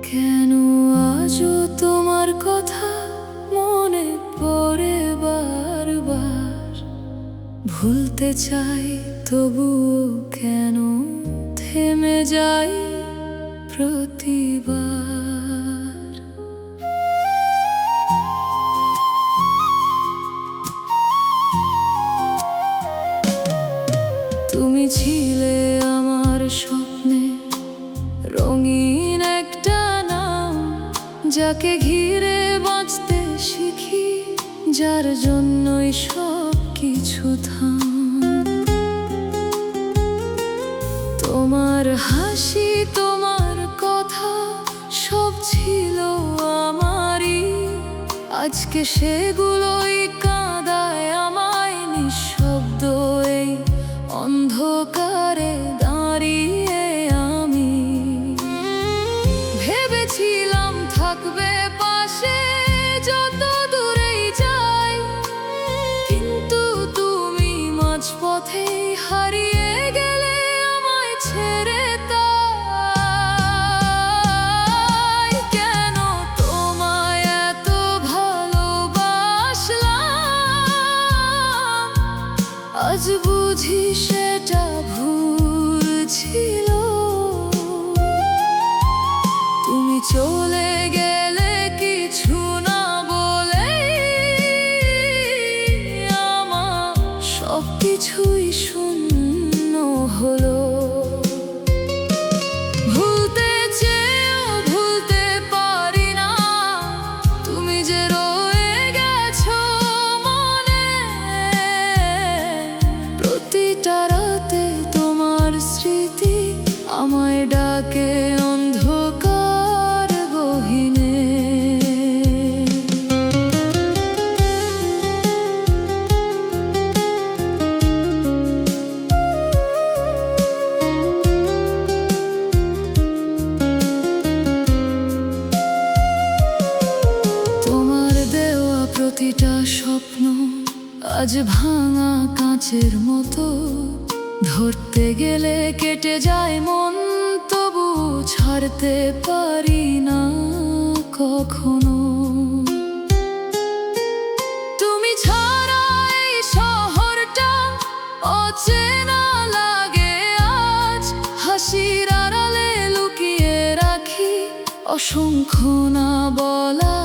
কেন আজও তোমার কথা মনে পড়ে বারবার? ভুলতে চাই তবুও কেন থেমে যাই প্রতিবার? তুমি ছিলে আমার স্বপ্নে রঙিন একটা নাম, যাকে ঘিরে বাঁচতে শিখি, যার জন্যই সব কিছু থাম। তোমার হাসি, তোমার কথা সব ছিল আমারই। আজকে সেগুলোই কাঁদায় আমায় নিঃশব্দ এই অন্ধকারে দাঁড়িয়ে। আমি ভেবেছিলাম থাকবে পাশে যত দূরেই যাই, কিন্তু তুমি মাঝপথেই হারিয়ে গেলে আমায় ছেড়ে। তাই কেন তোমায় এত ভালোবাসলাম, আজ বুঝি সেটা ভুল ছিল। তুমি চলে গেলে কিছু না বলে, আমার সব কিছুই শূন্য হলো। ভুলতে চেয়েও ভুলতে পারি না, তুমি যে রয়ে গেছো মনে। প্রতিটা রাতে তোমার স্মৃতি আমায় ডাকে অন্ধকার গহীনে। তোমার দেওয়া প্রতিটা স্বপ্ন আজ ভাঙা কাঁচের মতো। ধরতে গেলে কেটে যায় মন, তবু ছাড়তে পারি না কখনো। তুমি ছাড়া এই শহরটা অচেনা লাগে আজ। হাসির আড়ালে লুকিয়ে রাখি অসংখ্য না বলা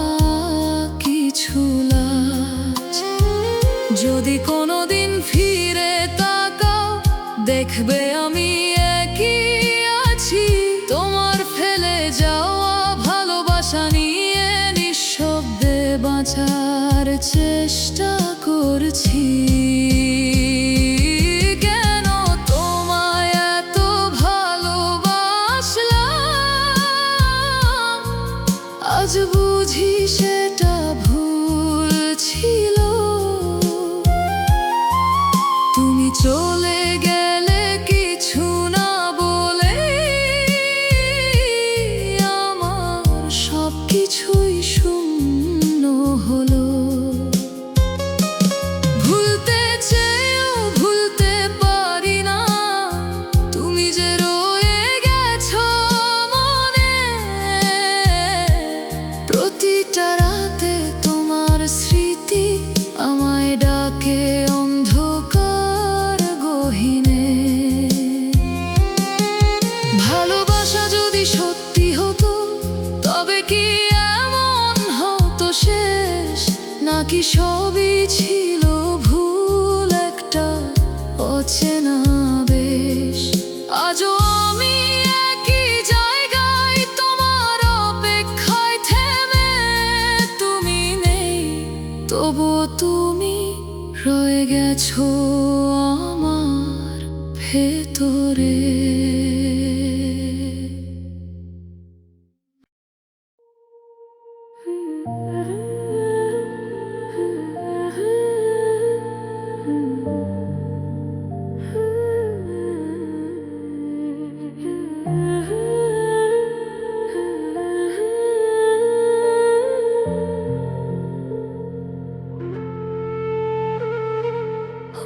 কিছু লাজ। যদি কোনোদিন ফিরে তাকাও, দেখবে আমি একই আছি। তোমার ফেলে যাওয়া ভালো আজ বুঝি সেটা ভুল ছিল। তুমি চলে গেলে কিছু না বলে, আমার সবকিছুই শূন্য হলো। ভুলতে চেয়েও ভুলতে পারি না, তুমি যে রয়ে গেছো মনে। প্রতিটা রাতে তোমার স্মৃতি আমায় ডাকে অন্ধকার গহীনে। ভালোবাসা যদি সত্যি হতো, তবে কি এমন হতো শেষ? নাকি সবই ছিল ভুল, একটা অচেনা বেশ? আজও আমি একই জায়গায় তোমার অপেক্ষায় থেমে। তুমি নেই, তবুও তুমি রয়ে গেছো আমার ভেতরে।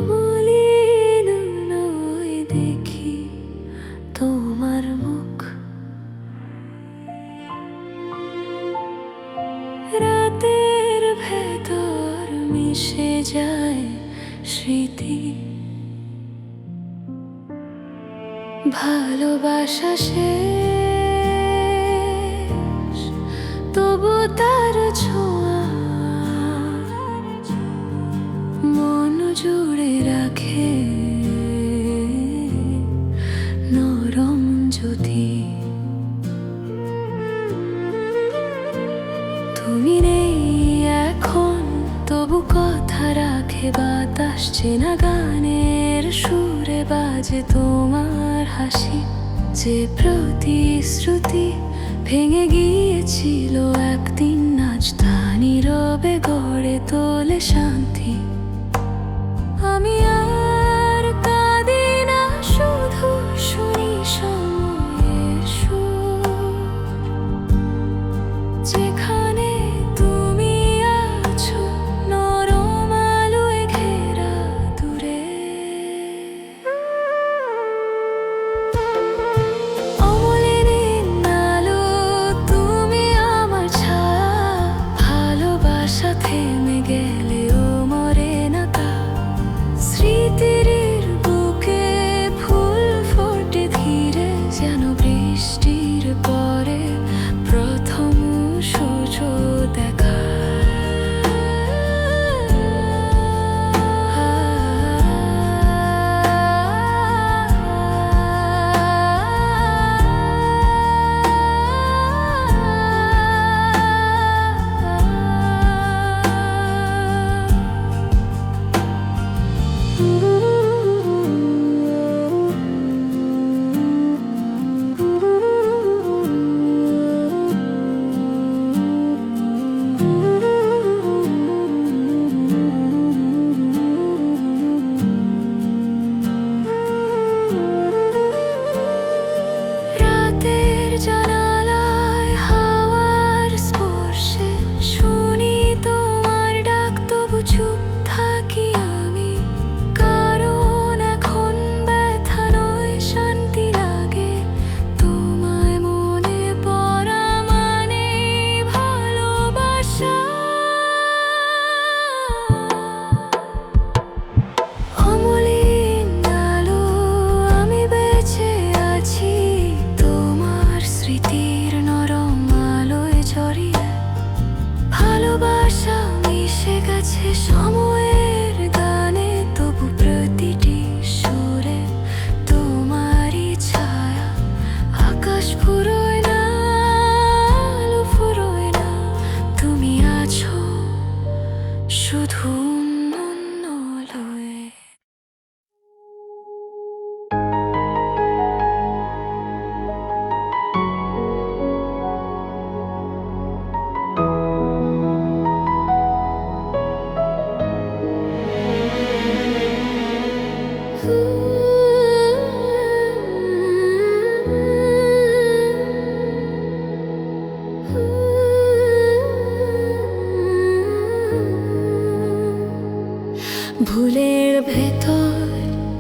মলিন নয় দেখি তোমার মুখ, রাতের ভেতর মিশে যায় স্মৃতি। ভালোবাসা শেষ, তবু তার ছোঁয়া মন জুড়ে রাখে নরম জ্যোতি। তুমি নেই এখন, তবু কথা রাখে বাতাস। চেনা গানের সুরে বাজে তোমার হাসি। যে প্রতিশ্রুতি ভেঙে গিয়েছিল একদিন, আজ তা নীরবে গড়ে তোলে শান্তি। আমি আর কাঁদি না, শুধু শুনি সময়ের সুর। যেখানে তুমি আছো নরম আলোয় ঘেরা দূরে। অমলিন আলো তুমি আমার ছায়া। ভালোবাসা থেমে গেলেও মরে না তা।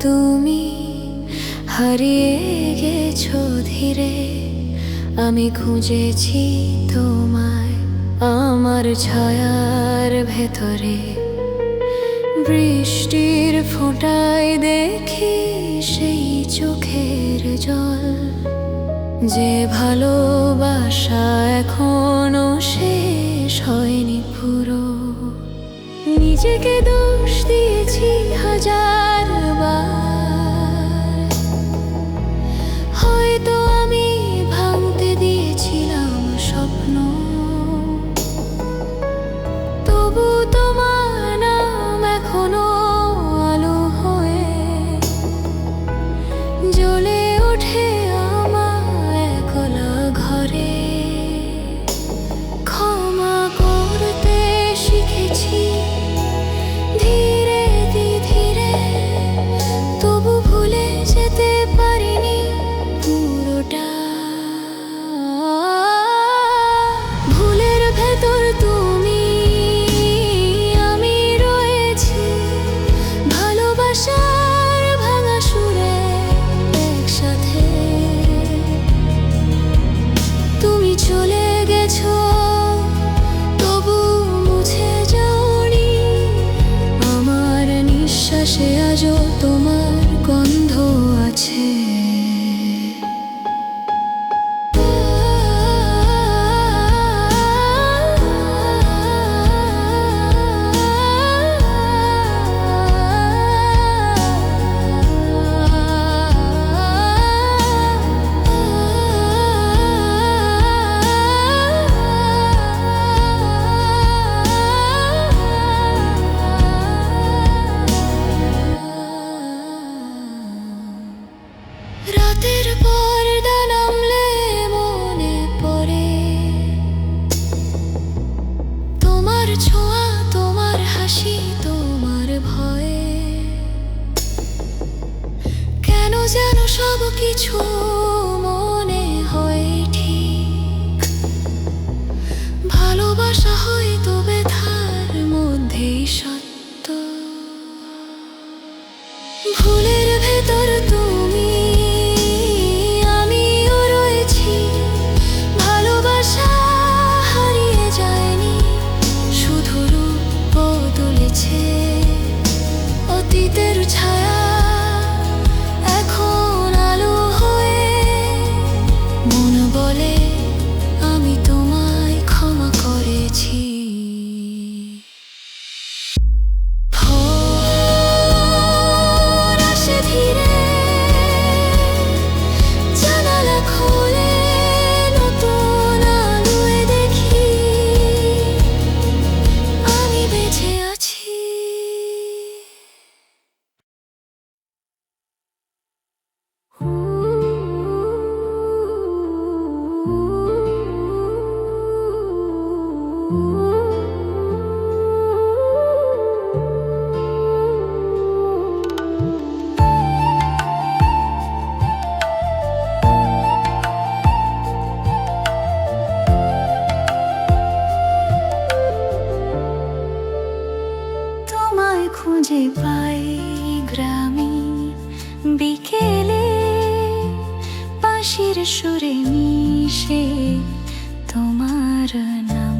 তুমি হারিয়ে গেছো ধীরে, আমি খুঁজেছি তোমায় আমার ছায়ার ভেতরে। বৃষ্টির ফোঁটায় দেখি সেই চোখের জল, যে ভালোবাসা এখনো শেষ হয়নি পুরো। নিজেকে দোষ দিয়েছি হাজার বার, হয়তো আমি ভাঙতে দিয়েছিলাম স্বপ্ন। তবু তোমার নাম এখনো আলো হয়ে জ্বলে ওঠে আমার একলা ঘরে। ক্ষমা করতে শিখেছি ধীরে ধীরে, তবু ভুলে যেতে পারিনি পুরোটা। ভুলের ভেতর তুমি আমি রয়েছি, ভালোবাসার ভাঙা সুরে একসাথে। তুমি চলে গেছো তবু মুছে যাওনি, আমার নিঃশ্বাসে আজও তোমার গন্ধ আছে। রাতের পর্দা নামলে মনে পড়ে তোমার ছোঁয়া, তোমার হাসি, তোমার ভয়ে। কেন যেন সব কিছু মনে হয় ঠিক, ভালোবাসা হয়তো ব্যথার মধ্যেই সত্য। ভুলের ভেতর তুমি আমিও রয়েছি, ভালোবাসা হারিয়ে যায়নি, শুধু রূপ বদলেছে। অতীতের ছায়া এখন আলো হয়ে মন বলে আমি তোমায় ক্ষমা করেছি। ভোর আসে ধীরে, জানালা খোলে, নতুন আলোয় দেখি আমি বেঁচে আছি। তোমায় খুঁজে পাই গ্রামে বিকেলে, বাঁশির সুরে মিশে তোমার নাম।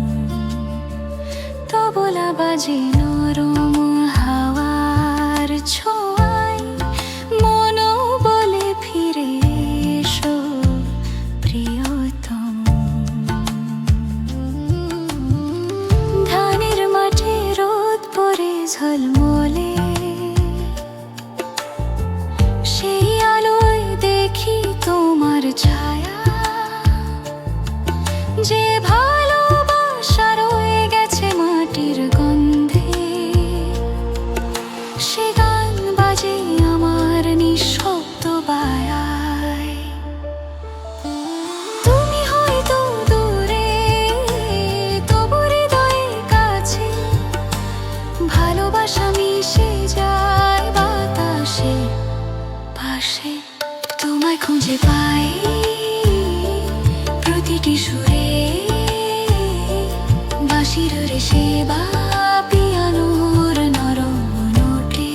তবলা বাজে নরম হাওয়ার ছোঁয়ায়, মনও বলে ফিরে এসো প্রিয়তম। ধানের মাঠে রোদ পড়ে ঝলমলে, সেই আলোয় দেখি তোমার ছায়া। যে ভালোবাসা রয়ে গেছে মাটির গন্ধে, সে গান বাজে আমার নিঃশব্দ বায়ায়। তুমি হয়তো দূরে তবু হৃদয়ে কাছে, ভালোবাসা মিশে যায় বাতাসে পাশে। তোমায় খুঁজে পাই প্রতিটি সুরে, বাঁশির রেশে বা পিয়ানোর নরম নোটে।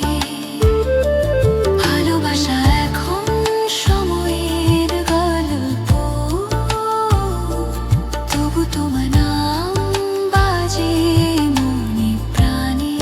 তবু তোমার নাম বাজে মনে প্রাণে।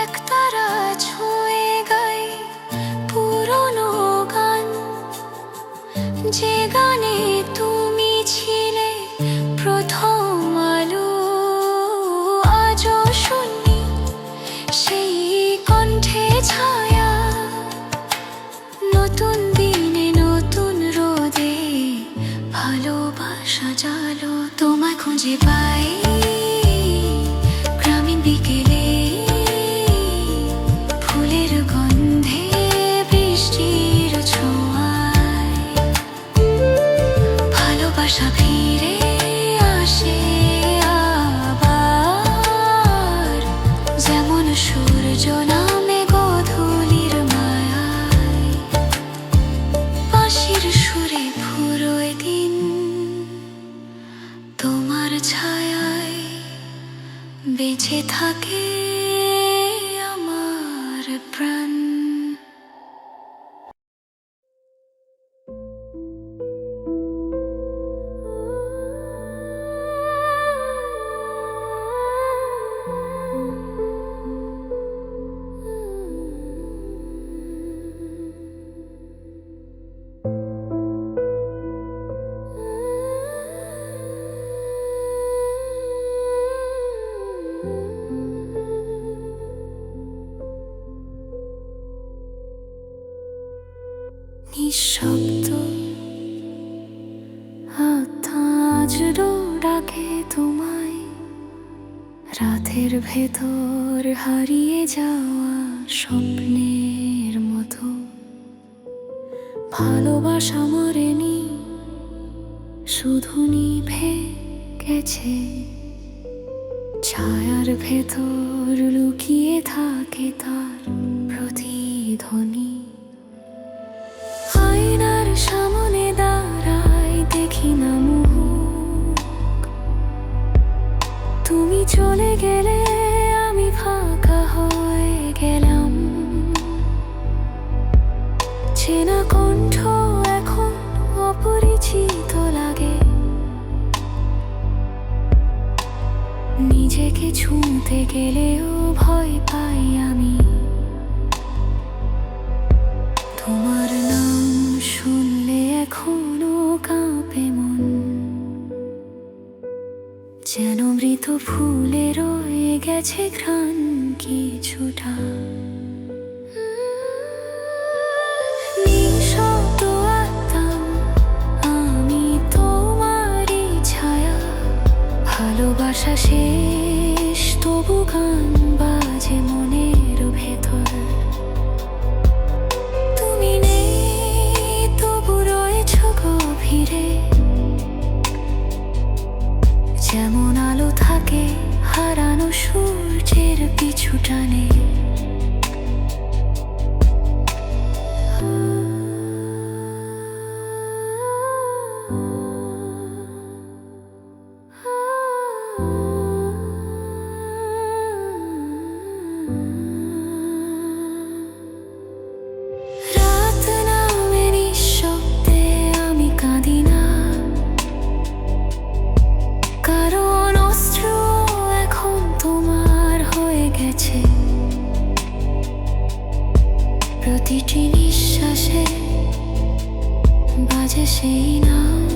একতারা ছুঁয়ে গাই পুরনো গান, যে গানে তুমি ছিলে প্রথম আলো। আজও শুনি সেই কণ্ঠে ছায়া, নতুন দিনে নতুন রোদে ভালোবাসা জালো। তোমায় খুঁজে পাই গ্রামীণ বিকেলে, ফুলের গন্ধে বৃষ্টির ছোঁয়ায়। ভালোবাসা ফিরে আসে আবার, যেমন সূর্য নামে গোধূলির মায়ায়। বাঁশির সুরে ফুরোয় দিন তোমার ছায়ায়, বেঁচে থাকে আমার প্রাণ। নিঃশব্দ আজও ডাকে তোমায়, রাতের ভেতর হারিয়ে যাওয়া স্বপ্নের মতো। ভালোবাসা মরেনি, শুধু নিভে গেছে, ছায়ার ভেতর লুকিয়ে থাকে তার প্রতিধ্বনি। আয়নার সামনে দাঁড়াই, দেখি না মুখ, তুমি চলে গেলে আমি ফাঁকা হয়ে গেলাম। চেনা কণ্ঠ এখন অপরিচিত লাগে, নিজেকে ছুঁতে গেলেও ভয় পাই আমি। তোমার নাম শুনলে এখনো কাঁপে মন, যেন মৃত ফুলে রয়ে গেছে ঘ্রাণ কিছুটা। নিঃশব্দ আত্মা আমি তোমারই ছায়া, ভালোবাসা শেষ তবু গান বাজে মনের ভেতর। তুমি নেই তবু রয়েছ গভীরে, যেমন আলো থাকে হারানো সূর্যের পিছু টানে। রাত নামে নিঃশব্দে আমি কাঁদি না, কারণ অস্ত্র এখন তোমার হয়ে গেছে। প্রতিটি নিঃশ্বাসে বাজে সেই নাম,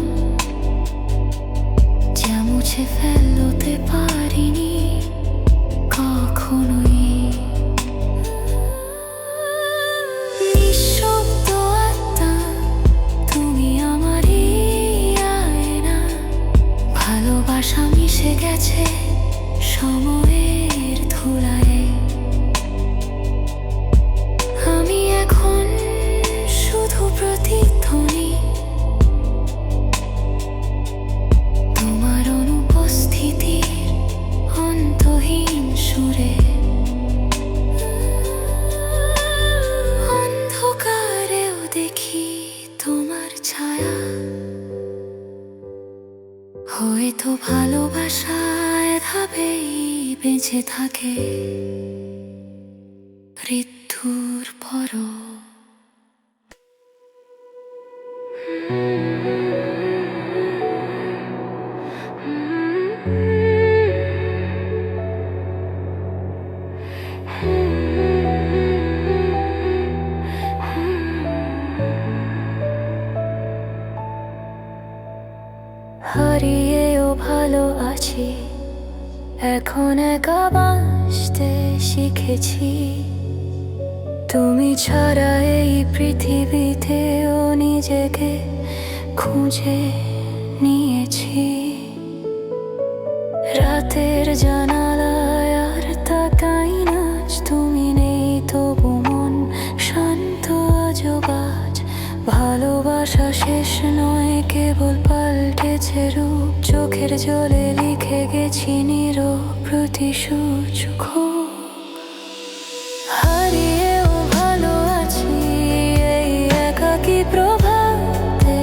যা মুছে ফেলতে পারিনি কখনোই। নিঃশব্দ আত্মা তুমি আমারই আয়না, ভালোবাসা মিশে গেছে সময়ের ধুলায়। আমি এখন শুধু প্রতিধ্বনি, তোমার অনুপস্থিতি বেঁচে থাকে মৃত্যুর পরও। হারিয়েও ভালো আছি, এখন একা বাঁচতে শিখেছি। তুমি ছাড়া এই পৃথিবীতেও নিজেকে খুঁজে নিয়েছি। রাতের জানালায় আর তাকাই না, তুমি নেই তবু মন শান্ত আজবাজ। ভালোবাসা শেষ নয়, কেবল পাল্টেছে রূপ। চোখের জলে লিখে গেছি নীরব প্রতিসূচক। হারিয়েও ভালো আছি এই একাকী প্রভাতে।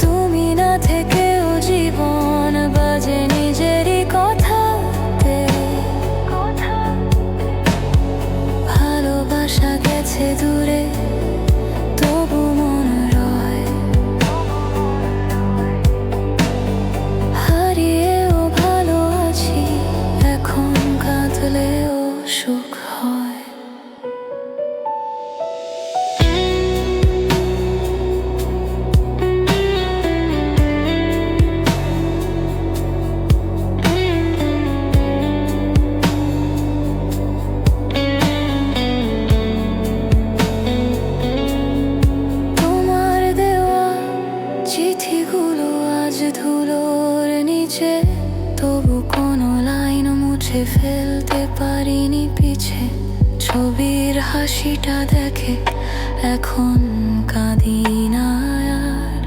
তুমি না থেকেও জীবন বাজে নিজেরই কথাতে। ভালোবাসা গেছে দূরে, তবু মন রয়। হারিয়েও ভালো আছি, এখন কাঁদলেও সুখ হয়। তোমার দেওয়া চিঠিগুলো আজ ধুলোর নিচে, তবু কোনো লাইন মুছে ফেলতে পারিনি পিছে। ছবির হাসিটা দেখে এখন কাঁদি না আর।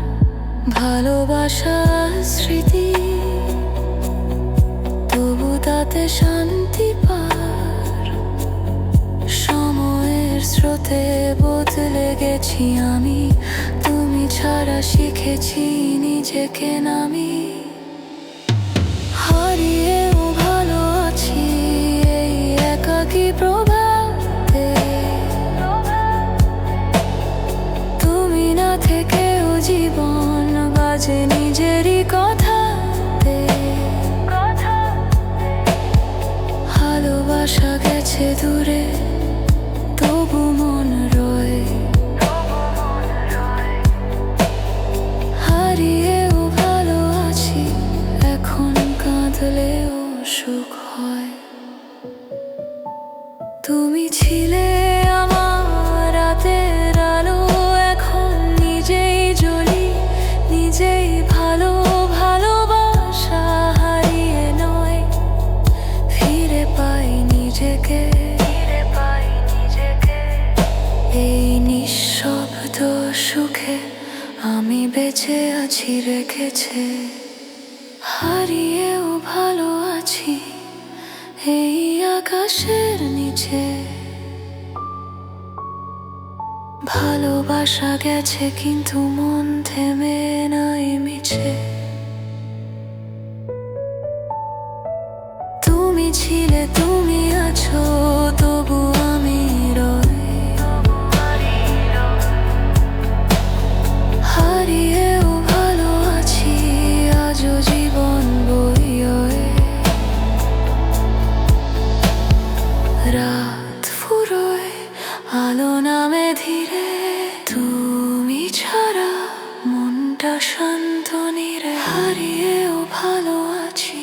ভালোবাসা স্মৃতি, তবু তাতে শান্তি পার। সময়ের স্রোতে বদলে গেছি আমি, তুমি ছাড়া শিখেছি নিজেকে নামি। হারিয়েও ভালো আছি এই একাকী প্রভাতে। তুমি না থেকেও জীবন বাজে নিজেরই কথাতে। ভালোবাসা গেছে দূরে, তবু মন রয়। হারিয়েও ভালো আছি, এখন কাঁদলেও সুখ হয়। তুমি ছিলে আমার রাতের আলো, এখন নিজেই জ্বলি, নিজেই ভালো। ভালোবাসা হারিয়ে নয়, ফিরে পাই নিজেকে। এই নিঃশব্দ সুখে আমি বেঁচে আছি রেখেছে। হারিয়েও ভালো আছি এই আকাশের নিচে। ভালোবাসা গেছে কিন্তু মন থেমে নাই মিছে। তুমি ছিলে, তুমি আছো, তবু আমি রই। হারিয়েও ভালো আছি, আজও জীবন বইয়ে। রাত ফুরোয়, আলো নামে ধীরে। তুমি ছাড়া মনটা শান্ত নীরে। হারিয়েও ভালো আছি।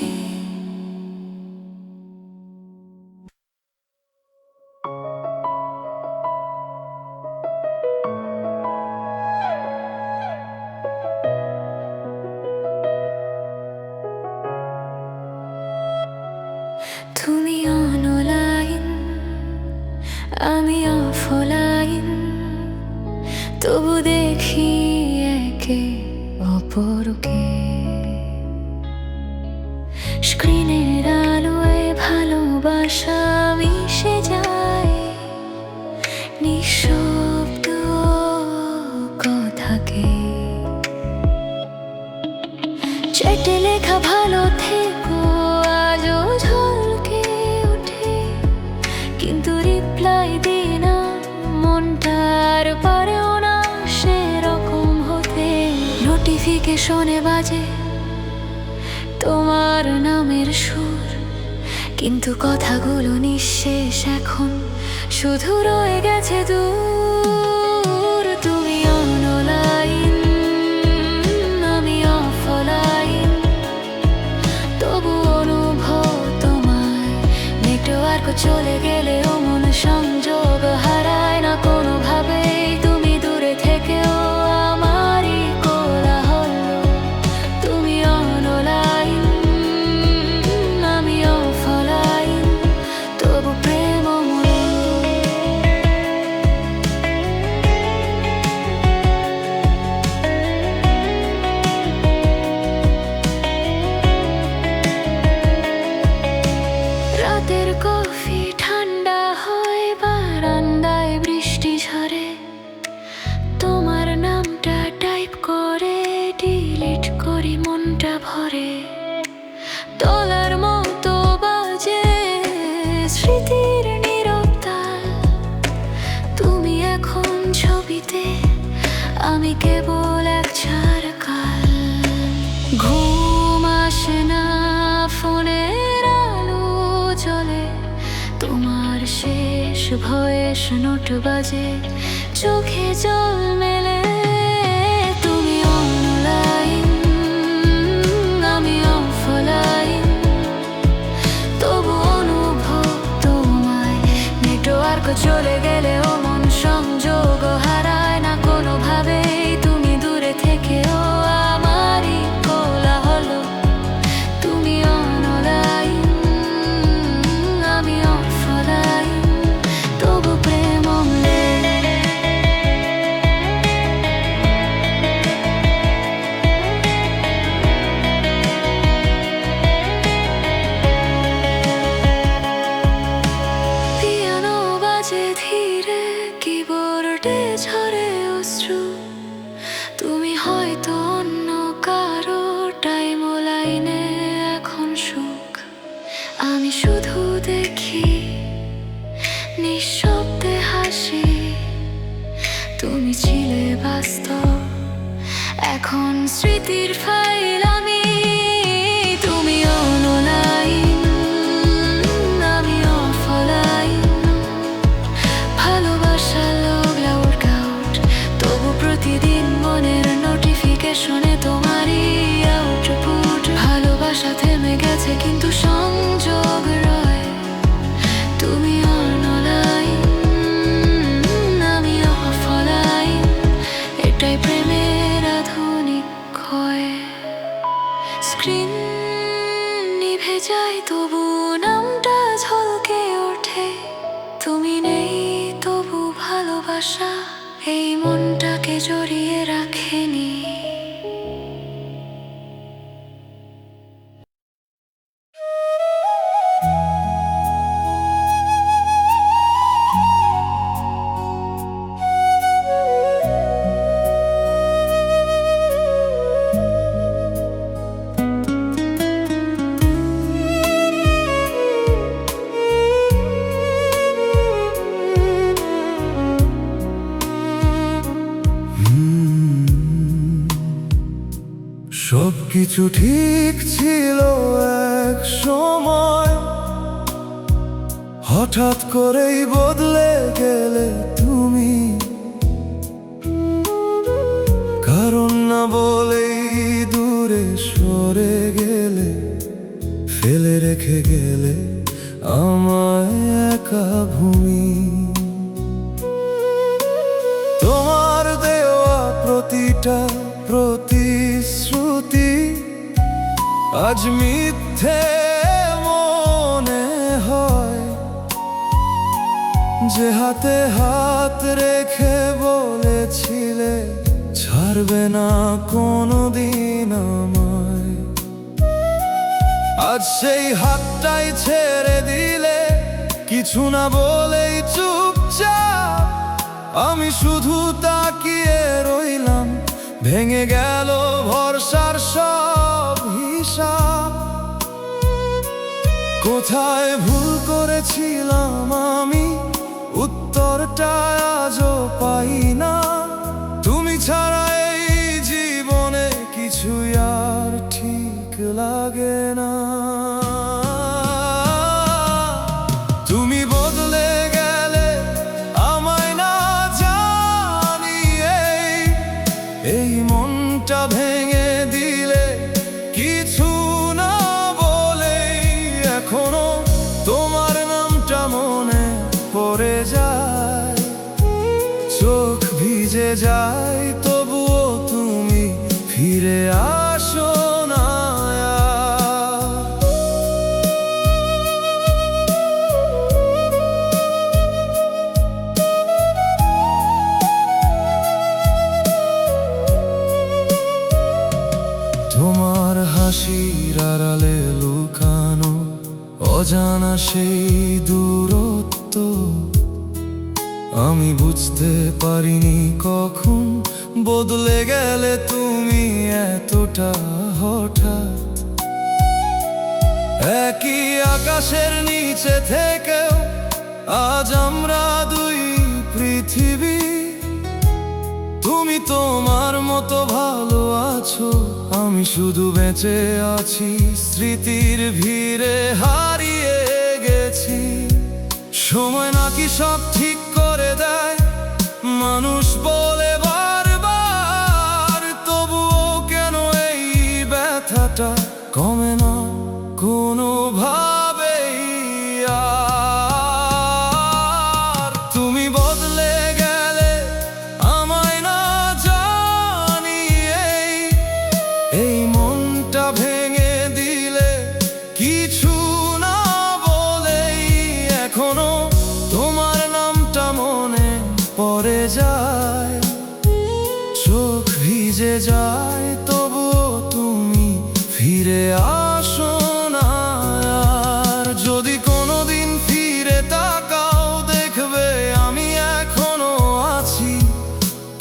তুমি অনলাইন, আমি অফলাইন, তবু দেখি একে অপরকে। স্ক্রিনের আলোয় ভালোবাসা মিশে যায়, নিঃশব্দ কথাকে। চ্যাটে লেখা ভালো থেকে নোটিফিকেশনে বাজে তোমার নামের সুর, কিন্তু কথাগুলো নিঃশেষ এখন, শুধু রয়ে গেছে দূর। তুমি অনলাইন, আমি অফলাইন, তবু অনুভব তোমায়। নেটওয়ার্ক চলে গেলেও মন সংযোগ হারায় না কোনোভাবেই। তুমি দূরে থেকেও আমারই কোলাহল। তুমি অনলাইন, আমি অফলাইন, তবু প্রেম অমূল্য। রাতের কফি ঠান্ডা হয় বারান্দায়, বৃষ্টি ঝরে, তোমার নামটা টাইপ করে ডিলিট করি, মনটা ভরে। ডলার মতো বাজে স্মৃতির নীরব তাল। তুমি এখন ছবিতে, আমি কেবল এক ছারকাল। ঘুম আসে না, ফোনের আলো জ্বলে, তোমার শেষ ভয়েস নোট বাজে, চোখে জল মেলে। তুমি অনলাইন, আমি অফলাইন, তবু অনুভব তোমায়। নেটওয়ার্ক চলে গেলেও মন সংযোগ হারায় না কোনোভাবেই। তুমি দূরে থেকেও আমারই কোলাহল। তুমি অনলাইন, আমি অফলাইন, তবু প্রেম অমূল্য। পিয়ানো বাজে ধীরে, কিবোর্ডে ঝরে অশ্রু। তুমি হয়তো অন্য কারো টাইম লাইনে এখন সুখ। আমি শুধু দেখি, নিঃশব্দে হাসি। তুমি ছিলে বাস্তব, এখন স্মৃতির ফাইল আমি। তুমি অনলাইন, আমি অফলাইন, ভালোবাসা লগ আউট, তবু প্রতিদিন মনের নোটিফিকেশনে তোমারই আউটপুট। ভালোবাসা থেমে গেছে কিন্তু সংযোগ রয়। তুমি অনলাইন, আমি অফলাইন, এটাই প্রেমের আধুনিক ক্ষয়। স্ক্রিন নিভে যায় তবু নামটা ঝলকে ওঠে। তুমি নেই তবু ভালোবাসা এই মনটাকে জড়িয়ে রাখেনি। সবকিছু ঠিক ছিল এক সময়, হঠাৎ করেই বদলে গেলে তুমি। কারণ না বলেই দূরে সরে গেলে, ফেলে রেখে গেলে আমায় একা ভূমি। তোমার দেওয়া প্রতিটা প্রতিশ্রুতি আজ মিথ্যে মনে হয়। যে হাতে হাত রেখে বলেছিলে ছাড়বে না কোনোদিন আমায়, আজ সেই হাতটাই ছেড়ে দিলে, কিছু না বলেই চুপচাপ। আমি শুধু তাকিয়ে রইলাম, ভেঙে গেল ভরসার সব হিসাব। কোথায় ভুল করেছিলাম আমি, উত্তরটা আজও পাই না। তুমি ছাড়া এই জীবনে কিছু লাগে না। তুমি বদলে গেলে আমায় না জানিয়ে, এই মনটা ভেঙে দিলে কিছু না বলেই, এখনো তোমার নামটা মনে পড়ে যায়, চোখ ভিজে যায়, তবুও তুমি ফিরে আসো না। তোমার হাসির আড়ালে লুকানো অজানা সেই দূরত্ব, আমি বুঝতে পারিনি কখন বদলে গেলে তুমি এতটা হঠাৎ। একই আকাশের নিচে থেকেও আজ আমরা দুই পৃথিবী, তুমি তোমার মতো ভালো আছো, আমি শুধু বেঁচে আছি স্মৃতির ভিড়ে হারিয়ে গেছি। সময় নাকি সব ঠিক করে দেয়, মানুষ বলে বারবার, তবুও কেন এই ব্যথাটা কমে না কোনোভাবেই আর। তুমি বদলে গেলে আমায় না জানিয়ে, এই মনটা ভেঙে দিলে কিছু না বলেই, এখনো তোমার নামটা মনে পড়ে যায়, চোখ ভিজে যায়, তবুও তুমি ফিরে আসো না। আর যদি কোনোদিন ফিরে তাকাও, দেখবে আমি এখনো আছি,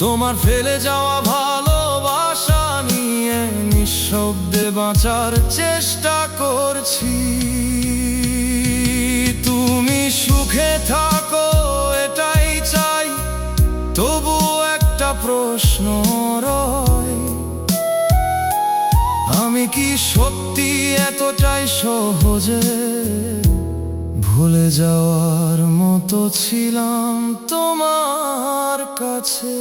তোমার ফেলে যাওয়া ভালোবাসা নিয়ে নিঃশব্দে বাঁচার চেষ্টা করছি। তুমি সুখে থাকো এটাই চাই, তবু একটা প্রশ্ন রয়, আমি কি সত্যি এতটাই সহজে ভুলে যাওয়ার মতো ছিলাম তোমার কাছে?